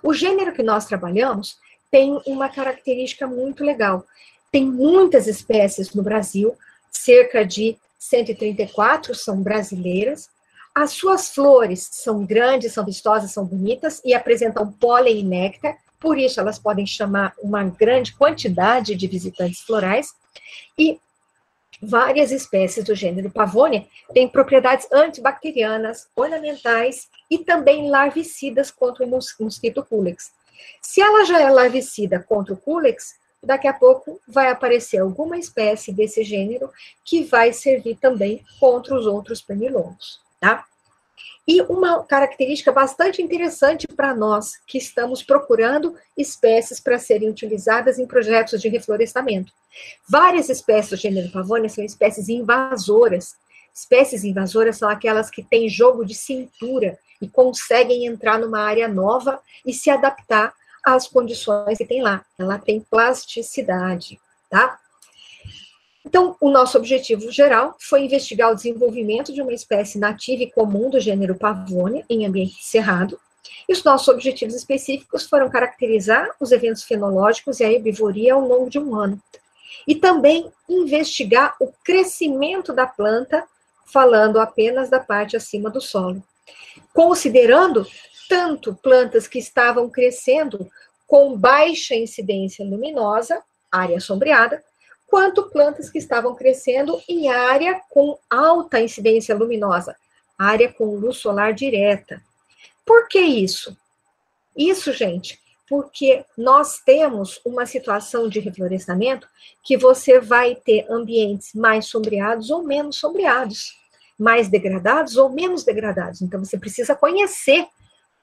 O gênero que nós trabalhamos tem uma característica muito legal. Tem muitas espécies no Brasil, cerca de 134 são brasileiras. As suas flores são grandes, são vistosas, são bonitas e apresentam pólen e néctar, por isso elas podem chamar uma grande quantidade de visitantes florais. E várias espécies do gênero Pavonia têm propriedades antibacterianas, ornamentais e também larvicidas contra o mosquito Culex. Se ela já é larvicida contra o Culex, daqui a pouco vai aparecer alguma espécie desse gênero que vai servir também contra os outros pernilongos, tá? E uma característica bastante interessante para nós, que estamos procurando espécies para serem utilizadas em projetos de reflorestamento. Várias espécies do gênero Pavonia são espécies invasoras, Espécies invasoras são aquelas que têm jogo de cintura e conseguem entrar numa área nova e se adaptar às condições que tem lá. Ela tem plasticidade, tá? Então, o nosso objetivo geral foi investigar o desenvolvimento de uma espécie nativa e comum do gênero Pavonia em ambiente cerrado. E os nossos objetivos específicos foram caracterizar os eventos fenológicos e a herbivoria ao longo de um ano. E também investigar o crescimento da planta, falando apenas da parte acima do solo. Considerando tanto plantas que estavam crescendo com baixa incidência luminosa, área sombreada, quanto plantas que estavam crescendo em área com alta incidência luminosa, área com luz solar direta. Por que isso? Isso, gente, porque nós temos uma situação de reflorestamento que você vai ter ambientes mais sombreados ou menos sombreados, mais degradados ou menos degradados. Então, você precisa conhecer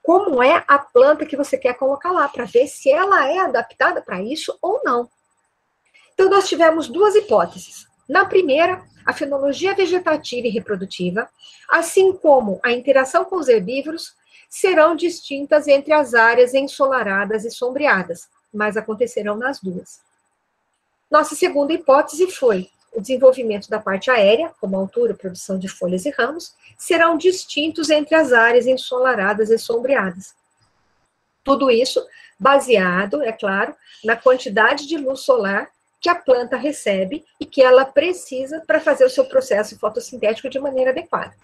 como é a planta que você quer colocar lá, para ver se ela é adaptada para isso ou não. Então, nós tivemos duas hipóteses. Na primeira, a fenologia vegetativa e reprodutiva, assim como a interação com os herbívoros, serão distintas entre as áreas ensolaradas e sombreadas, mas acontecerão nas duas. Nossa segunda hipótese foi o desenvolvimento da parte aérea, como altura, produção de folhas e ramos, serão distintos entre as áreas ensolaradas e sombreadas. Tudo isso baseado, é claro, na quantidade de luz solar que a planta recebe e que ela precisa para fazer o seu processo fotossintético de maneira adequada.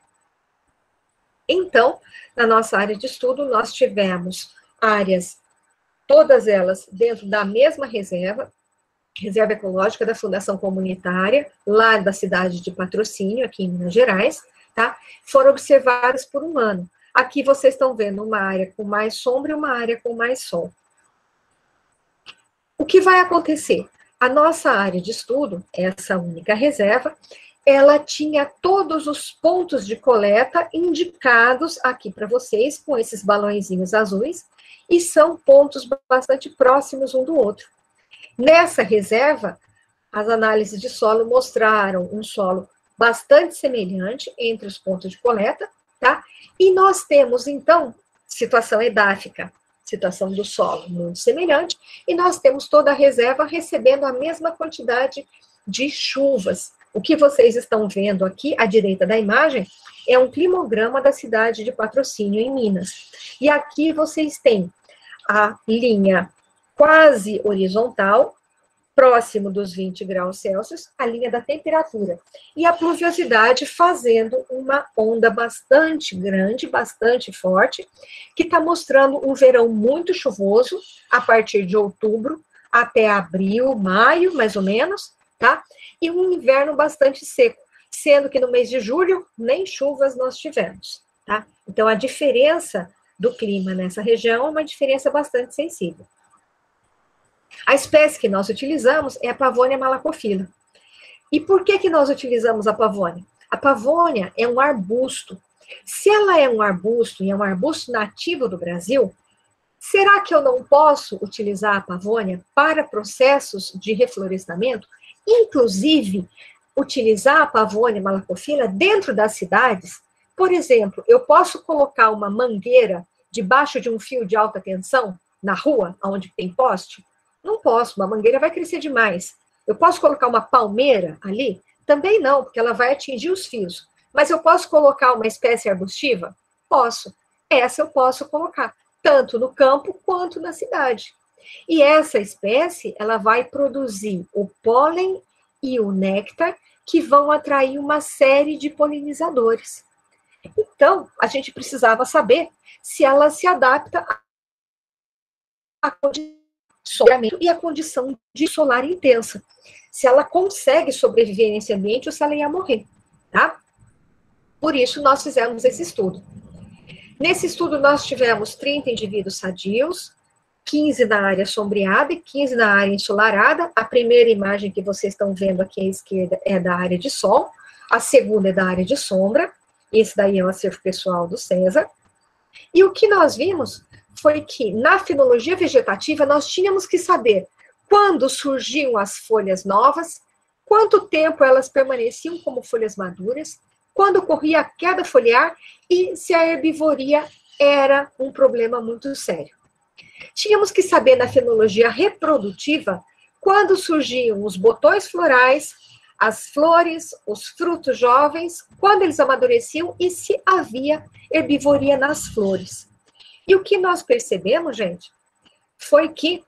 Então, na nossa área de estudo, nós tivemos áreas, todas elas dentro da mesma reserva ecológica da Fundação Comunitária, lá da cidade de Patrocínio, aqui em Minas Gerais, tá? Foram observadas por um ano. Aqui vocês estão vendo uma área com mais sombra e uma área com mais sol. O que vai acontecer? A nossa área de estudo, essa única reserva, ela tinha todos os pontos de coleta indicados aqui para vocês, com esses balõezinhos azuis, e são pontos bastante próximos um do outro. Nessa reserva, as análises de solo mostraram um solo bastante semelhante entre os pontos de coleta, tá? E nós temos, então, situação edáfica, situação do solo muito semelhante, e nós temos toda a reserva recebendo a mesma quantidade de chuvas. O que vocês estão vendo aqui, à direita da imagem, é um climograma da cidade de Patrocínio, em Minas. E aqui vocês têm a linha quase horizontal, próximo dos 20 graus Celsius, a linha da temperatura. E a pluviosidade fazendo uma onda bastante grande, bastante forte, que está mostrando um verão muito chuvoso, a partir de outubro até abril, maio, mais ou menos, tá? E um inverno bastante seco, sendo que no mês de julho, nem chuvas nós tivemos, tá? Então, a diferença do clima nessa região é uma diferença bastante sensível. A espécie que nós utilizamos é a Pavonia malacophylla. E por que nós utilizamos a Pavonia? A Pavonia é um arbusto. Se ela é um arbusto, e é um arbusto nativo do Brasil, será que eu não posso utilizar a Pavonia para processos de reflorestamento? Inclusive, utilizar a Pavonia malacophylla dentro das cidades? Por exemplo, eu posso colocar uma mangueira debaixo de um fio de alta tensão na rua, onde tem poste? Não posso, uma mangueira vai crescer demais. Eu posso colocar uma palmeira ali? Também não, porque ela vai atingir os fios. Mas eu posso colocar uma espécie arbustiva? Posso. Essa eu posso colocar, tanto no campo quanto na cidade. E essa espécie, ela vai produzir o pólen e o néctar, que vão atrair uma série de polinizadores. Então, a gente precisava saber se ela se adapta à condição e a condição de solar intensa. Se ela consegue sobreviver nesse ambiente ou se ela ia morrer, tá? Por isso, nós fizemos esse estudo. Nesse estudo, nós tivemos 30 indivíduos sadios, 15 na área sombreada e 15 na área ensolarada. A primeira imagem que vocês estão vendo aqui à esquerda é da área de sol, a segunda é da área de sombra, esse daí é o acervo pessoal do César. E o que nós vimos foi que, na fenologia vegetativa, nós tínhamos que saber quando surgiam as folhas novas, quanto tempo elas permaneciam como folhas maduras, quando ocorria a queda foliar e se a herbivoria era um problema muito sério. Tínhamos que saber na fenologia reprodutiva quando surgiam os botões florais, as flores, os frutos jovens, quando eles amadureciam e se havia herbivoria nas flores. E o que nós percebemos, gente, foi que,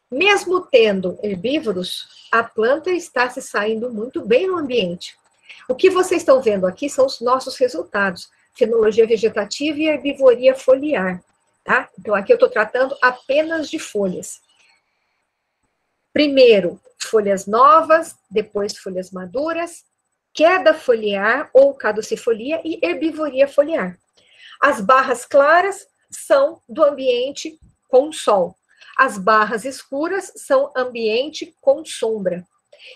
mesmo tendo herbívoros, a planta está se saindo muito bem no ambiente. O que vocês estão vendo aqui são os nossos resultados, fenologia vegetativa e herbivoria foliar, tá? Então, aqui eu estou tratando apenas de folhas. Primeiro, folhas novas, depois folhas maduras, queda foliar ou caducifolia e herbivoria foliar. As barras claras são do ambiente com sol. As barras escuras são ambiente com sombra.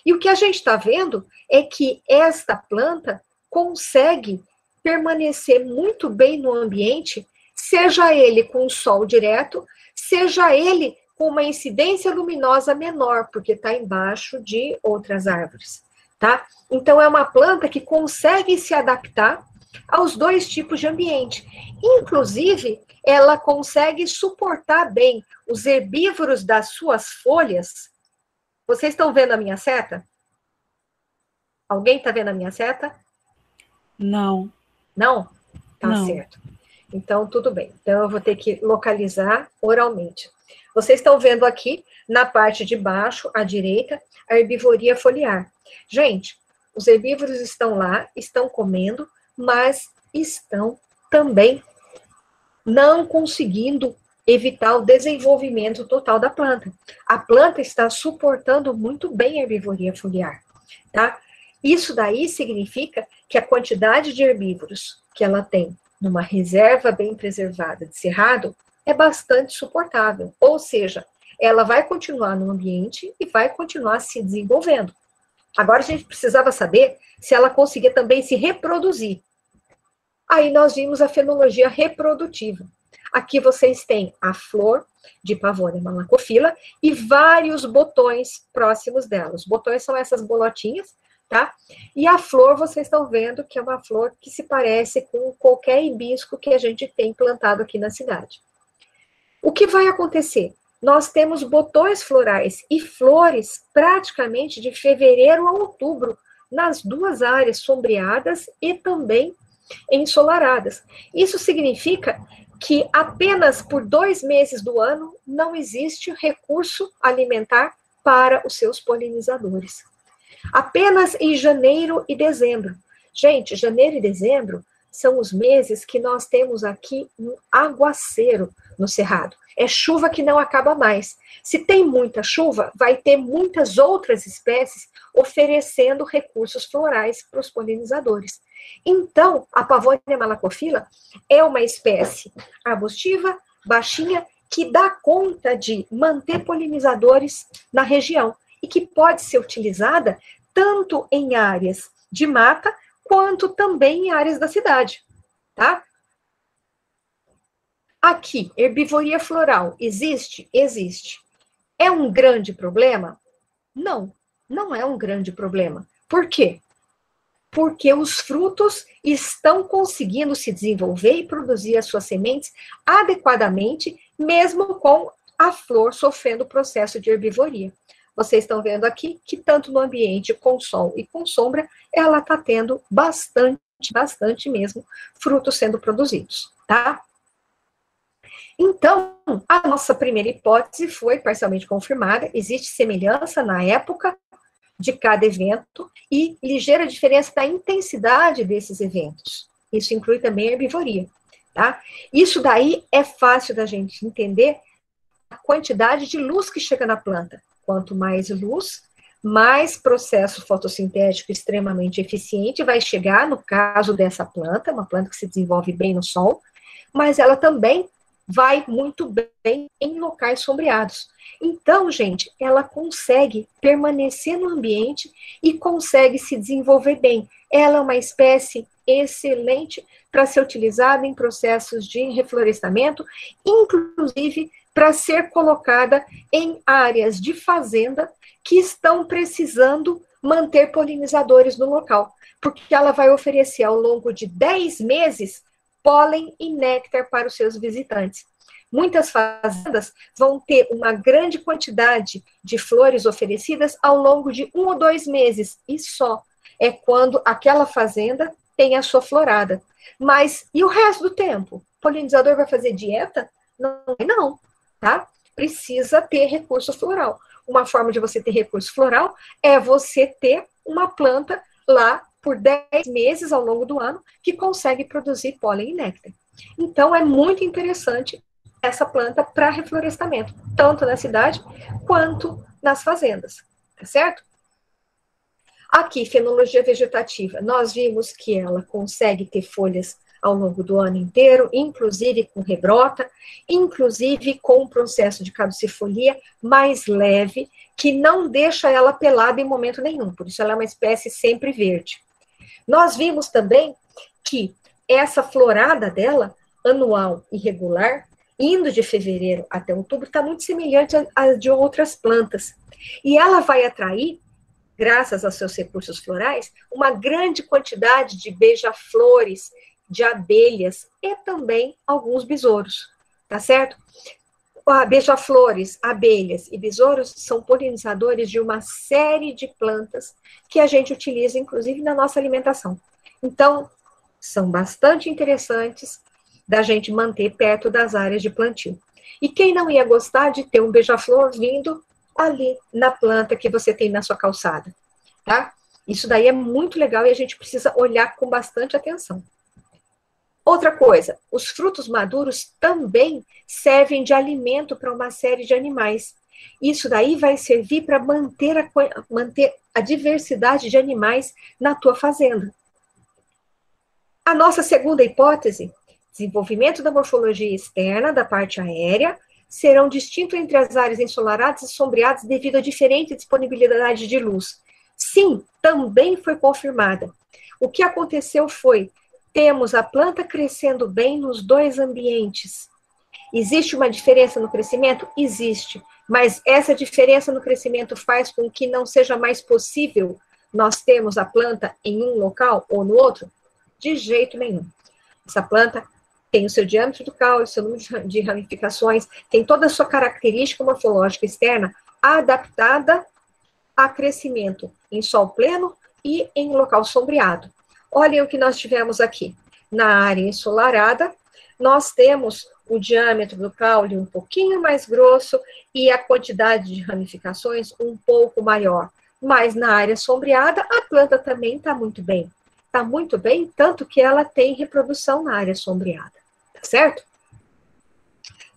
E o que a gente está vendo é que esta planta consegue permanecer muito bem no ambiente, seja ele com sol direto, seja ele com uma incidência luminosa menor, porque está embaixo de outras árvores, tá? Então, é uma planta que consegue se adaptar aos dois tipos de ambiente. Inclusive, ela consegue suportar bem os herbívoros das suas folhas. Vocês estão vendo a minha seta? Alguém está vendo a minha seta? Não. Não? Tá Não. certo. Então, tudo bem. Então, eu vou ter que localizar oralmente. Vocês estão vendo aqui, na parte de baixo, à direita, a herbivoria foliar. Gente, os herbívoros estão lá, estão comendo, mas estão também não conseguindo evitar o desenvolvimento total da planta. A planta está suportando muito bem a herbivoria foliar, tá? Isso daí significa que a quantidade de herbívoros que ela tem numa reserva bem preservada de cerrado é bastante suportável, ou seja, ela vai continuar no ambiente e vai continuar se desenvolvendo. Agora a gente precisava saber se ela conseguia também se reproduzir. Aí nós vimos a fenologia reprodutiva. Aqui vocês têm a flor de Pavonia malacophylla e vários botões próximos dela. Os botões são essas bolotinhas, tá? E a flor, vocês estão vendo que é uma flor que se parece com qualquer hibisco que a gente tem plantado aqui na cidade. O que vai acontecer? Nós temos botões florais e flores praticamente de fevereiro a outubro, nas duas áreas sombreadas e também ensolaradas. Isso significa que apenas por 2 meses do ano não existe recurso alimentar para os seus polinizadores. Apenas em janeiro e dezembro. Gente, janeiro e dezembro são os meses que nós temos aqui um aguaceiro no cerrado. É chuva que não acaba mais. Se tem muita chuva, vai ter muitas outras espécies oferecendo recursos florais para os polinizadores. Então, a Pavonia malacophylla é uma espécie arbustiva, baixinha, que dá conta de manter polinizadores na região e que pode ser utilizada tanto em áreas de mata quanto também em áreas da cidade, tá? Aqui, herbivoria floral, existe? Existe. É um grande problema? Não, não é um grande problema. Por quê? Porque os frutos estão conseguindo se desenvolver e produzir as suas sementes adequadamente, mesmo com a flor sofrendo o processo de herbivoria. Vocês estão vendo aqui que tanto no ambiente com sol e com sombra, ela está tendo bastante mesmo, frutos sendo produzidos, tá? Então, a nossa primeira hipótese foi parcialmente confirmada, existe semelhança na época de cada evento e ligeira diferença da intensidade desses eventos. Isso inclui também a herbivoria, tá? Isso daí é fácil da gente entender a quantidade de luz que chega na planta. Quanto mais luz, mais processo fotossintético extremamente eficiente vai chegar, no caso dessa planta, uma planta que se desenvolve bem no sol, mas ela também vai muito bem em locais sombreados. Então, gente, ela consegue permanecer no ambiente e consegue se desenvolver bem. Ela é uma espécie excelente para ser utilizada em processos de reflorestamento, inclusive para ser colocada em áreas de fazenda que estão precisando manter polinizadores no local, porque ela vai oferecer ao longo de 10 meses pólen e néctar para os seus visitantes. Muitas fazendas vão ter uma grande quantidade de flores oferecidas ao longo de 1 ou 2 meses, e só é quando aquela fazenda tem a sua florada. Mas e o resto do tempo? O polinizador vai fazer dieta? Não, tá? Precisa ter recurso floral. Uma forma de você ter recurso floral é você ter uma planta lá por 10 meses ao longo do ano que consegue produzir pólen e néctar. Então, é muito interessante essa planta para reflorestamento, tanto na cidade quanto nas fazendas, tá certo? Aqui, fenologia vegetativa, nós vimos que ela consegue ter folhas ao longo do ano inteiro, inclusive com rebrota, inclusive com um processo de caducifolia mais leve, que não deixa ela pelada em momento nenhum, por isso ela é uma espécie sempre verde. Nós vimos também que essa florada dela, anual e regular, indo de fevereiro até outubro, está muito semelhante à de outras plantas. E ela vai atrair, graças aos seus recursos florais, uma grande quantidade de beija-flores, de abelhas e também alguns besouros, tá certo? Beija-flores, abelhas e besouros são polinizadores de uma série de plantas que a gente utiliza, inclusive, na nossa alimentação. Então, são bastante interessantes da gente manter perto das áreas de plantio. E quem não ia gostar de ter um beija-flor vindo ali na planta que você tem na sua calçada, tá? Isso daí é muito legal e a gente precisa olhar com bastante atenção. Outra coisa, os frutos maduros também servem de alimento para uma série de animais. Isso daí vai servir para manter a diversidade de animais na tua fazenda. A nossa segunda hipótese, desenvolvimento da morfologia externa da parte aérea, serão distintos entre as áreas ensolaradas e sombreadas devido à diferente disponibilidade de luz. Sim, também foi confirmada. O que aconteceu foi, temos a planta crescendo bem nos dois ambientes. Existe uma diferença no crescimento? Existe. Mas essa diferença no crescimento faz com que não seja mais possível nós termos a planta em um local ou no outro? De jeito nenhum. Essa planta tem o seu diâmetro do caule, seu número de ramificações, tem toda a sua característica morfológica externa adaptada a crescimento em sol pleno e em local sombreado. Olhem o que nós tivemos aqui. Na área ensolarada, nós temos o diâmetro do caule um pouquinho mais grosso e a quantidade de ramificações um pouco maior. Mas na área sombreada, a planta também está muito bem. Está muito bem, tanto que ela tem reprodução na área sombreada. Tá certo?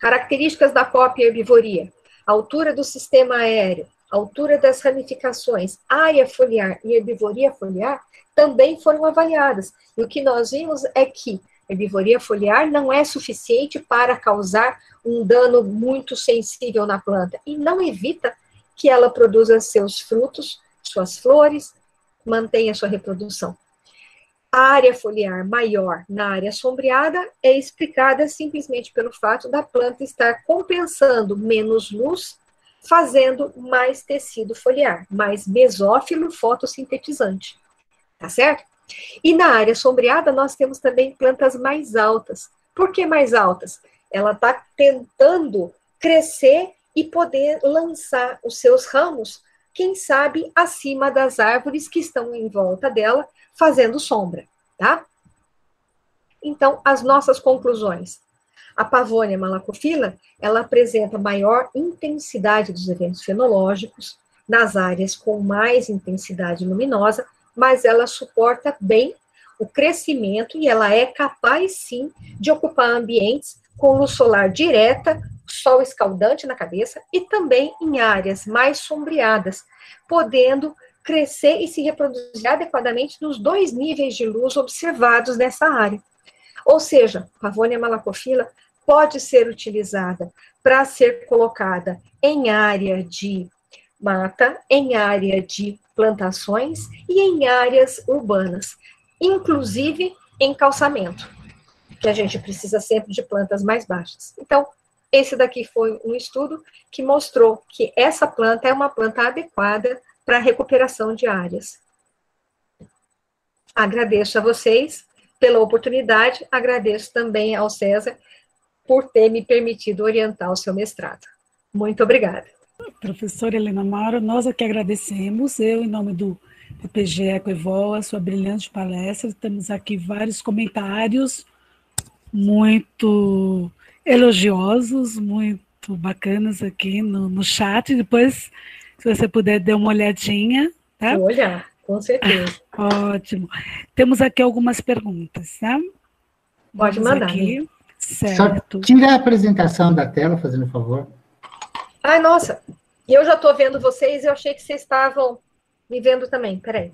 Características da cópia e herbivoria. Altura do sistema aéreo, altura das ramificações, área foliar e herbivoria foliar também foram avaliadas. E o que nós vimos é que a herbivoria foliar não é suficiente para causar um dano muito sensível na planta e não evita que ela produza seus frutos, suas flores, mantenha sua reprodução. A área foliar maior na área sombreada é explicada simplesmente pelo fato da planta estar compensando menos luz, fazendo mais tecido foliar, mais mesófilo fotossintetizante. Tá certo? E na área sombreada, nós temos também plantas mais altas. Por que mais altas? Ela está tentando crescer e poder lançar os seus ramos, quem sabe, acima das árvores que estão em volta dela, fazendo sombra, tá? Então, as nossas conclusões. A Pavonia malacophylla, ela apresenta maior intensidade dos eventos fenológicos nas áreas com mais intensidade luminosa, mas ela suporta bem o crescimento e ela é capaz, sim, de ocupar ambientes com luz solar direta, sol escaldante na cabeça e também em áreas mais sombreadas, podendo crescer e se reproduzir adequadamente nos 2 níveis de luz observados nessa área. Ou seja, Pavonia malacophylla pode ser utilizada para ser colocada em área de mata, em área de plantações e em áreas urbanas, inclusive em calçamento, que a gente precisa sempre de plantas mais baixas. Então, esse daqui foi um estudo que mostrou que essa planta é uma planta adequada para a recuperação de áreas. Agradeço a vocês pela oportunidade, agradeço também ao César por ter me permitido orientar o seu mestrado. Muito obrigada. Professora Helena Mauro, nós aqui agradecemos, eu, em nome do PPG Ecoevol, a sua brilhante palestra. Temos aqui vários comentários muito elogiosos, muito bacanas aqui no chat. Depois, se você puder, dar uma olhadinha. Tá? Vou olhar, com certeza. Ótimo. Temos aqui algumas perguntas, tá? Pode mandar. Aqui. Certo. Só tira a apresentação da tela, fazendo um favor. Ai, nossa, eu já estou vendo vocês, eu achei que vocês estavam me vendo também. Peraí.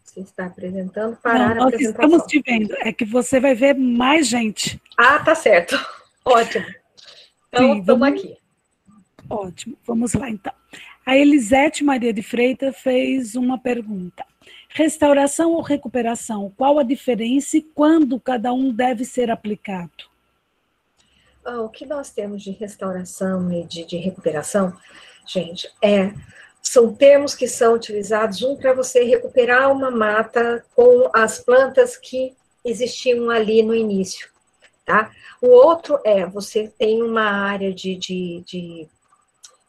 Você está apresentando, parar a apresentação. Estamos te vendo, é que você vai ver mais gente. Ah, tá certo. Ótimo. Então, estamos aqui. Ótimo, vamos lá então. A Elisete Maria de Freitas fez uma pergunta. Restauração ou recuperação? Qual a diferença e quando cada um deve ser aplicado? O que nós temos de restauração e de recuperação, gente, são termos que são utilizados, para você recuperar uma mata com as plantas que existiam ali no início, tá? O outro você tem uma área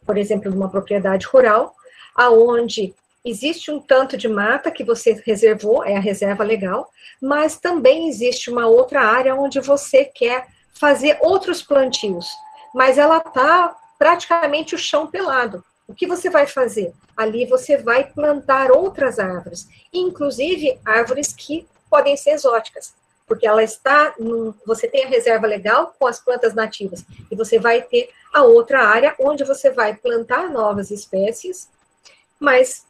por exemplo, uma propriedade rural, aonde existe um tanto de mata que você reservou, é a reserva legal, mas também existe uma outra área onde você quer fazer outros plantios, mas ela está praticamente o chão pelado. O que você vai fazer? Ali você vai plantar outras árvores, inclusive árvores que podem ser exóticas, porque ela está, você tem a reserva legal com as plantas nativas, e você vai ter a outra área onde você vai plantar novas espécies, mas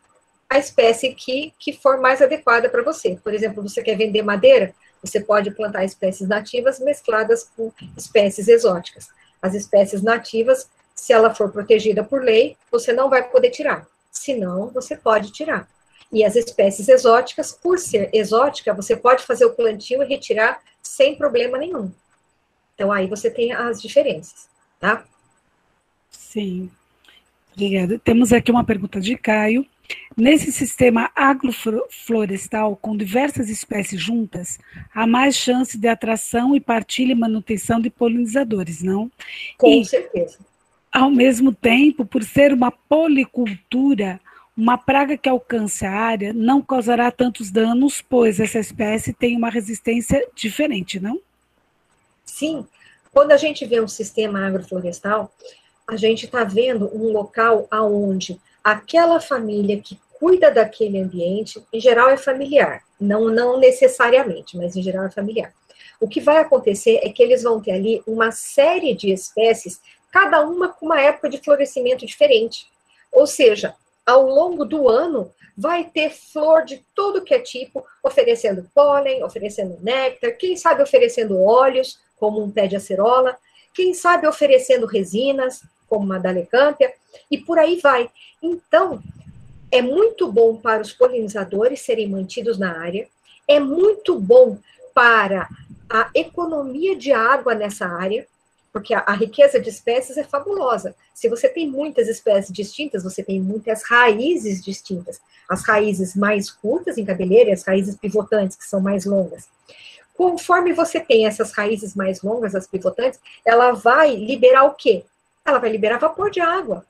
a espécie que for mais adequada para você. Por exemplo, você quer vender madeira, você pode plantar espécies nativas mescladas com espécies exóticas. As espécies nativas, se ela for protegida por lei, você não vai poder tirar. Se não, você pode tirar. E as espécies exóticas, por ser exótica, você pode fazer o plantio e retirar sem problema nenhum. Então, aí você tem as diferenças, tá? Sim. Obrigada. Temos aqui uma pergunta de Caio. Nesse sistema agroflorestal, com diversas espécies juntas, há mais chance de atração e partilha e manutenção de polinizadores, não? Com certeza. Ao mesmo tempo, por ser uma policultura, uma praga que alcance a área não causará tantos danos, pois essa espécie tem uma resistência diferente, não? Sim. Quando a gente vê um sistema agroflorestal, a gente está vendo um local onde aquela família que cuida daquele ambiente, em geral é familiar, não necessariamente, mas em geral é familiar. O que vai acontecer é que eles vão ter ali uma série de espécies, cada uma com uma época de florescimento diferente. Ou seja, ao longo do ano, vai ter flor de todo que é tipo, oferecendo pólen, oferecendo néctar, quem sabe oferecendo óleos, como um pé de acerola, quem sabe oferecendo resinas, como uma dalecâmpia, e por aí vai. Então, é muito bom para os polinizadores serem mantidos na área, é muito bom para a economia de água nessa área, porque a riqueza de espécies é fabulosa. Se você tem muitas espécies distintas, você tem muitas raízes distintas. As raízes mais curtas em cabeleira e as raízes pivotantes, que são mais longas. Conforme você tem essas raízes mais longas, as pivotantes, ela vai liberar o quê? Ela vai liberar vapor de água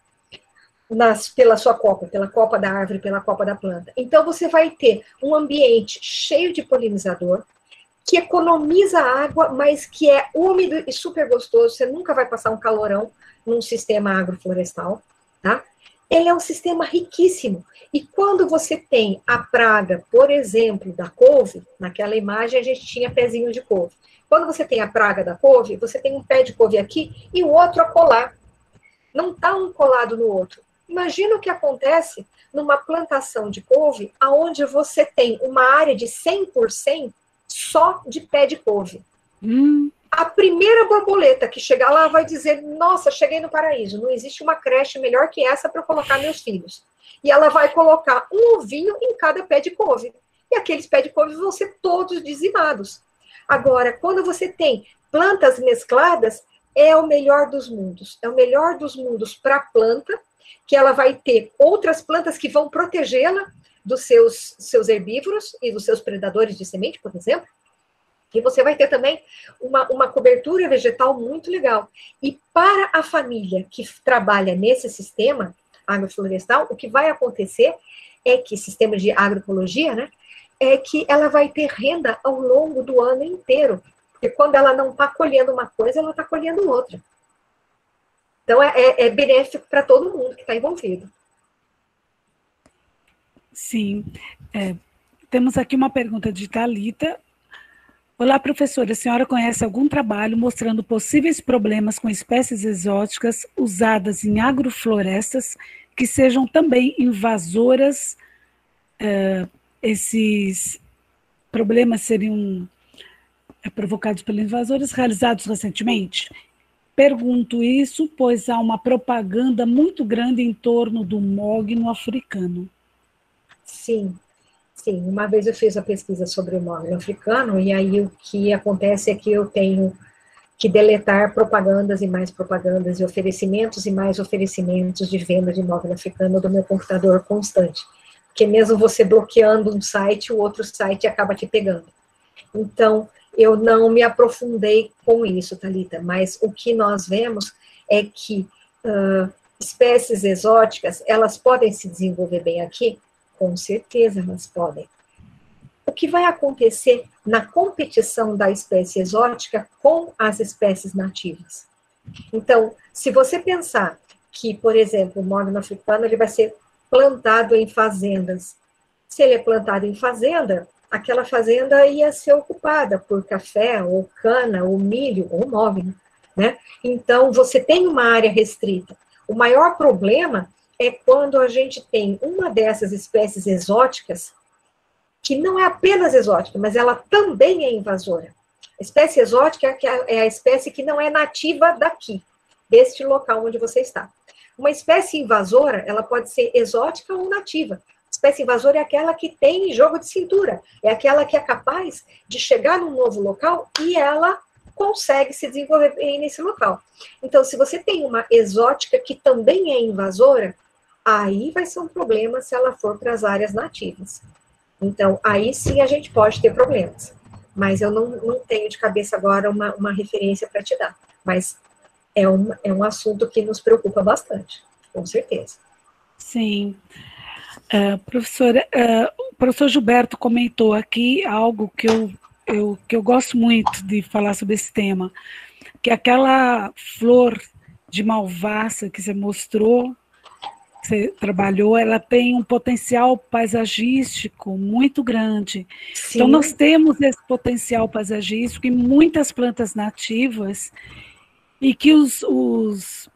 pela sua copa, pela copa da árvore, pela copa da planta. Então, você vai ter um ambiente cheio de polinizador, que economiza água, mas que é úmido e super gostoso. Você nunca vai passar um calorão num sistema agroflorestal, tá? Ele é um sistema riquíssimo. E quando você tem a praga, por exemplo, da couve, naquela imagem a gente tinha pezinho de couve. Quando você tem a praga da couve, você tem um pé de couve aqui e o outro a colar. Não está um colado no outro. Imagina o que acontece numa plantação de couve, onde você tem uma área de 100% só de pé de couve. A primeira borboleta que chegar lá vai dizer, nossa, cheguei no paraíso, não existe uma creche melhor que essa para colocar meus filhos. E ela vai colocar um ovinho em cada pé de couve. E aqueles pés de couve vão ser todos dizimados. Agora, quando você tem plantas mescladas, é o melhor dos mundos. É o melhor dos mundos para a planta que ela vai ter outras plantas que vão protegê-la dos seus herbívoros e dos seus predadores de semente, por exemplo. E você vai ter também uma cobertura vegetal muito legal. E para a família que trabalha nesse sistema agroflorestal, o que vai acontecer é que, sistema de agroecologia, né, é que ela vai ter renda ao longo do ano inteiro. Porque quando ela não está colhendo uma coisa, ela está colhendo outra. Então, é benéfico para todo mundo que está envolvido. Sim. Temos aqui uma pergunta de Thalita. Olá, professora. A senhora conhece algum trabalho mostrando possíveis problemas com espécies exóticas usadas em agroflorestas que sejam também invasoras? Esses problemas seriam provocados pelos invasores realizados recentemente? Pergunto isso, pois há uma propaganda muito grande em torno do mogno africano. Sim, uma vez eu fiz a pesquisa sobre o mogno africano, e aí o que acontece é que eu tenho que deletar propagandas e mais propagandas, e oferecimentos e mais oferecimentos de venda de mogno africano do meu computador constante. Porque mesmo você bloqueando um site, o outro site acaba te pegando. Então, eu não me aprofundei com isso, Thalita, mas o que nós vemos é que espécies exóticas, elas podem se desenvolver bem aqui? Com certeza elas podem. O que vai acontecer na competição da espécie exótica com as espécies nativas? Então, se você pensar que, por exemplo, o mogno africano ele vai ser plantado em fazendas, se ele é plantado em fazenda, aquela fazenda ia ser ocupada por café, ou cana, ou milho, ou mogno, né? Então, você tem uma área restrita. O maior problema é quando a gente tem uma dessas espécies exóticas, que não é apenas exótica, mas ela também é invasora. A espécie exótica é a espécie que não é nativa daqui, deste local onde você está. Uma espécie invasora, ela pode ser exótica ou nativa. Espécie invasora é aquela que tem jogo de cintura, é aquela que é capaz de chegar num novo local e ela consegue se desenvolver bem nesse local. Então, se você tem uma exótica que também é invasora, aí vai ser um problema se ela for para as áreas nativas. Então, aí sim a gente pode ter problemas. Mas eu não tenho de cabeça agora uma referência para te dar. Mas é um assunto que nos preocupa bastante, com certeza. Sim. Professora, o professor Gilberto comentou aqui algo que eu gosto muito de falar sobre esse tema, que aquela flor de malvaça que você mostrou, que você trabalhou, ela tem um potencial paisagístico muito grande. Sim. Então, nós temos esse potencial paisagístico em muitas plantas nativas e que os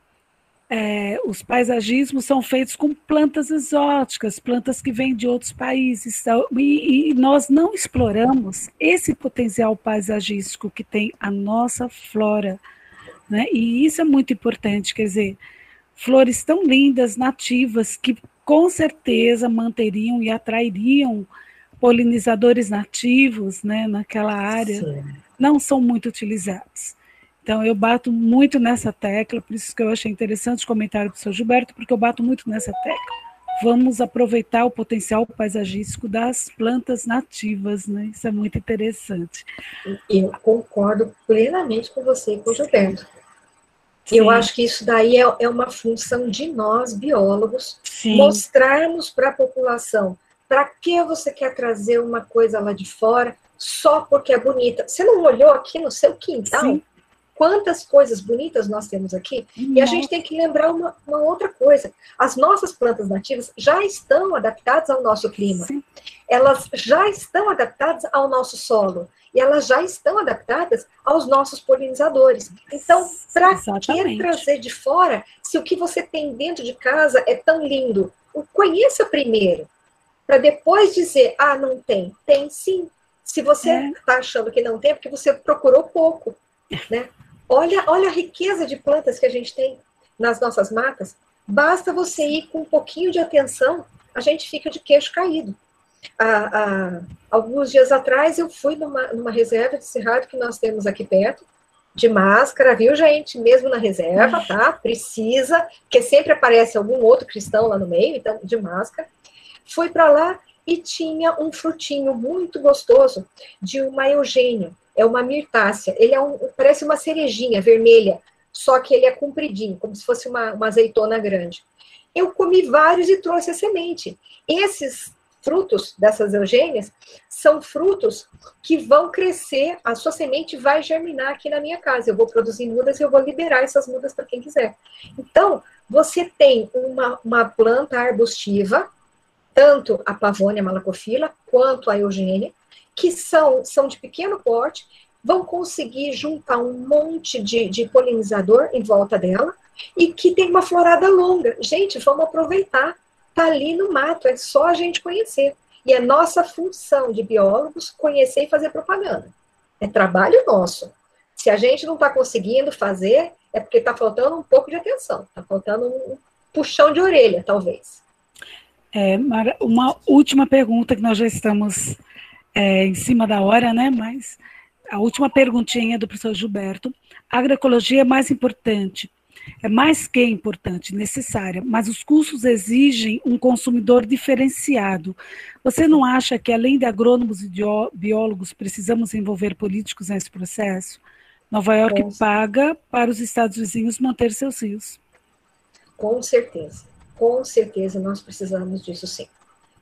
paisagismos são feitos com plantas exóticas, plantas que vêm de outros países, e nós não exploramos esse potencial paisagístico que tem a nossa flora, né? E isso é muito importante, quer dizer, flores tão lindas, nativas, que com certeza manteriam e atrairiam polinizadores nativos, né, naquela área, sim, não são muito utilizados. Então, eu bato muito nessa tecla, por isso que eu achei interessante o comentário do professor Gilberto, porque eu bato muito nessa tecla. Vamos aproveitar o potencial paisagístico das plantas nativas, né? Isso é muito interessante. Eu concordo plenamente com você e com o Gilberto. Sim. Eu acho que isso daí é uma função de nós, biólogos, sim, mostrarmos para a população para que você quer trazer uma coisa lá de fora só porque é bonita. Você não olhou aqui no seu quintal? Sim. Quantas coisas bonitas nós temos aqui? Nossa. E a gente tem que lembrar uma outra coisa. As nossas plantas nativas já estão adaptadas ao nosso clima. Sim. Elas já estão adaptadas ao nosso solo. E elas já estão adaptadas aos nossos polinizadores. Então, para que trazer de fora, se o que você tem dentro de casa é tão lindo? Conheça primeiro, para depois dizer, não tem. Tem sim. Se você está achando que não tem, é porque você procurou pouco, né? Olha a riqueza de plantas que a gente tem nas nossas matas. Basta você ir com um pouquinho de atenção, a gente fica de queixo caído. Alguns dias atrás, eu fui numa reserva de cerrado que nós temos aqui perto, De máscara, viu, gente? Mesmo na reserva, tá? Precisa, porque sempre aparece algum outro cristão lá no meio, então, de máscara. Fui para lá e tinha um frutinho muito gostoso de uma eugênia, é uma mirtácea. Ele parece uma cerejinha vermelha, só que ele é compridinho, como se fosse uma azeitona grande. Eu comi vários e trouxe a semente. Esses frutos dessas eugênias são frutos que vão crescer, a sua semente vai germinar aqui na minha casa. Eu vou produzir mudas e eu vou liberar essas mudas para quem quiser. Então, você tem uma planta arbustiva, tanto a Pavonia malacophylla quanto a eugênia, que são de pequeno porte, vão conseguir juntar um monte de polinizador em volta dela e que tem uma florada longa. Gente, vamos aproveitar. Está ali no mato, é só a gente conhecer. E é nossa função de biólogos conhecer e fazer propaganda. É trabalho nosso. Se a gente não está conseguindo fazer, é porque está faltando um pouco de atenção, está faltando um puxão de orelha, talvez. Mara, uma última pergunta, que nós já estamos em cima da hora, né? Mas a última perguntinha do professor Gilberto. A agroecologia é mais importante, é mais que importante, necessária, mas os cursos exigem um consumidor diferenciado. Você não acha que, além de agrônomos e biólogos, precisamos envolver políticos nesse processo? Nova York paga para os estados vizinhos manter seus rios. Com certeza nós precisamos disso sim.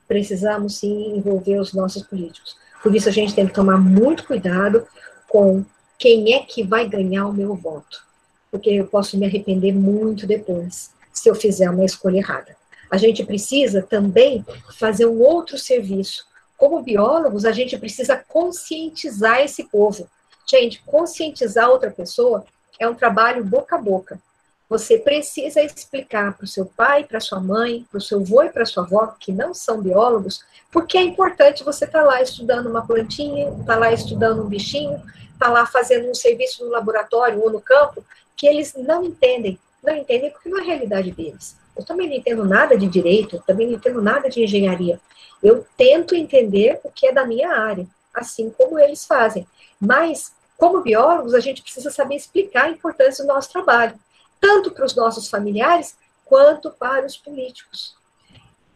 Precisamos sim envolver os nossos políticos. Por isso a gente tem que tomar muito cuidado com quem é que vai ganhar o meu voto. Porque eu posso me arrepender muito depois, se eu fizer uma escolha errada. A gente precisa também fazer um outro serviço. Como biólogos, a gente precisa conscientizar esse povo. Gente, conscientizar outra pessoa é um trabalho boca a boca. Você precisa explicar para o seu pai, para sua mãe, para o seu avô e para sua avó, que não são biólogos, porque é importante você estar lá estudando uma plantinha, estar lá estudando um bichinho, estar lá fazendo um serviço no laboratório ou no campo, que eles não entendem porque não é a realidade deles. Eu também não entendo nada de direito, eu também não entendo nada de engenharia. Eu tento entender o que é da minha área, assim como eles fazem. Mas, como biólogos, a gente precisa saber explicar a importância do nosso trabalho, tanto para os nossos familiares, quanto para os políticos.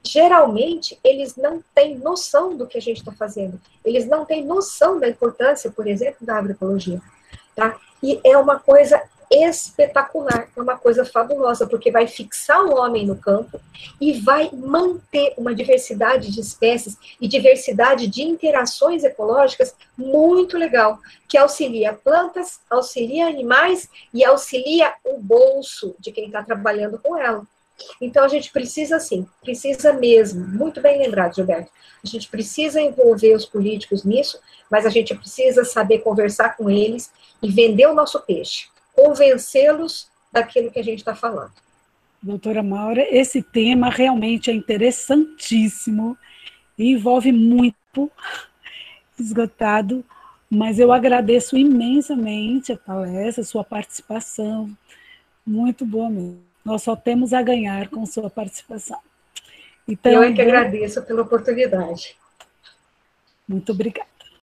Geralmente, eles não têm noção do que a gente está fazendo. Eles não têm noção da importância, por exemplo, da agroecologia. Tá? E é uma coisa espetacular, é uma coisa fabulosa, porque vai fixar o homem no campo e vai manter uma diversidade de espécies e diversidade de interações ecológicas muito legal, que auxilia plantas, auxilia animais e auxilia o bolso de quem está trabalhando com ela. Então, a gente precisa sim, precisa mesmo, muito bem lembrado, Gilberto, a gente precisa envolver os políticos nisso, mas a gente precisa saber conversar com eles e vender o nosso peixe, convencê-los daquilo que a gente está falando. Doutora Maura, esse tema realmente é interessantíssimo e envolve muito, esgotado, mas eu agradeço imensamente a palestra, a sua participação, muito boa mesmo. Nós só temos a ganhar com sua participação. Então, eu é que agradeço pela oportunidade. Muito obrigada.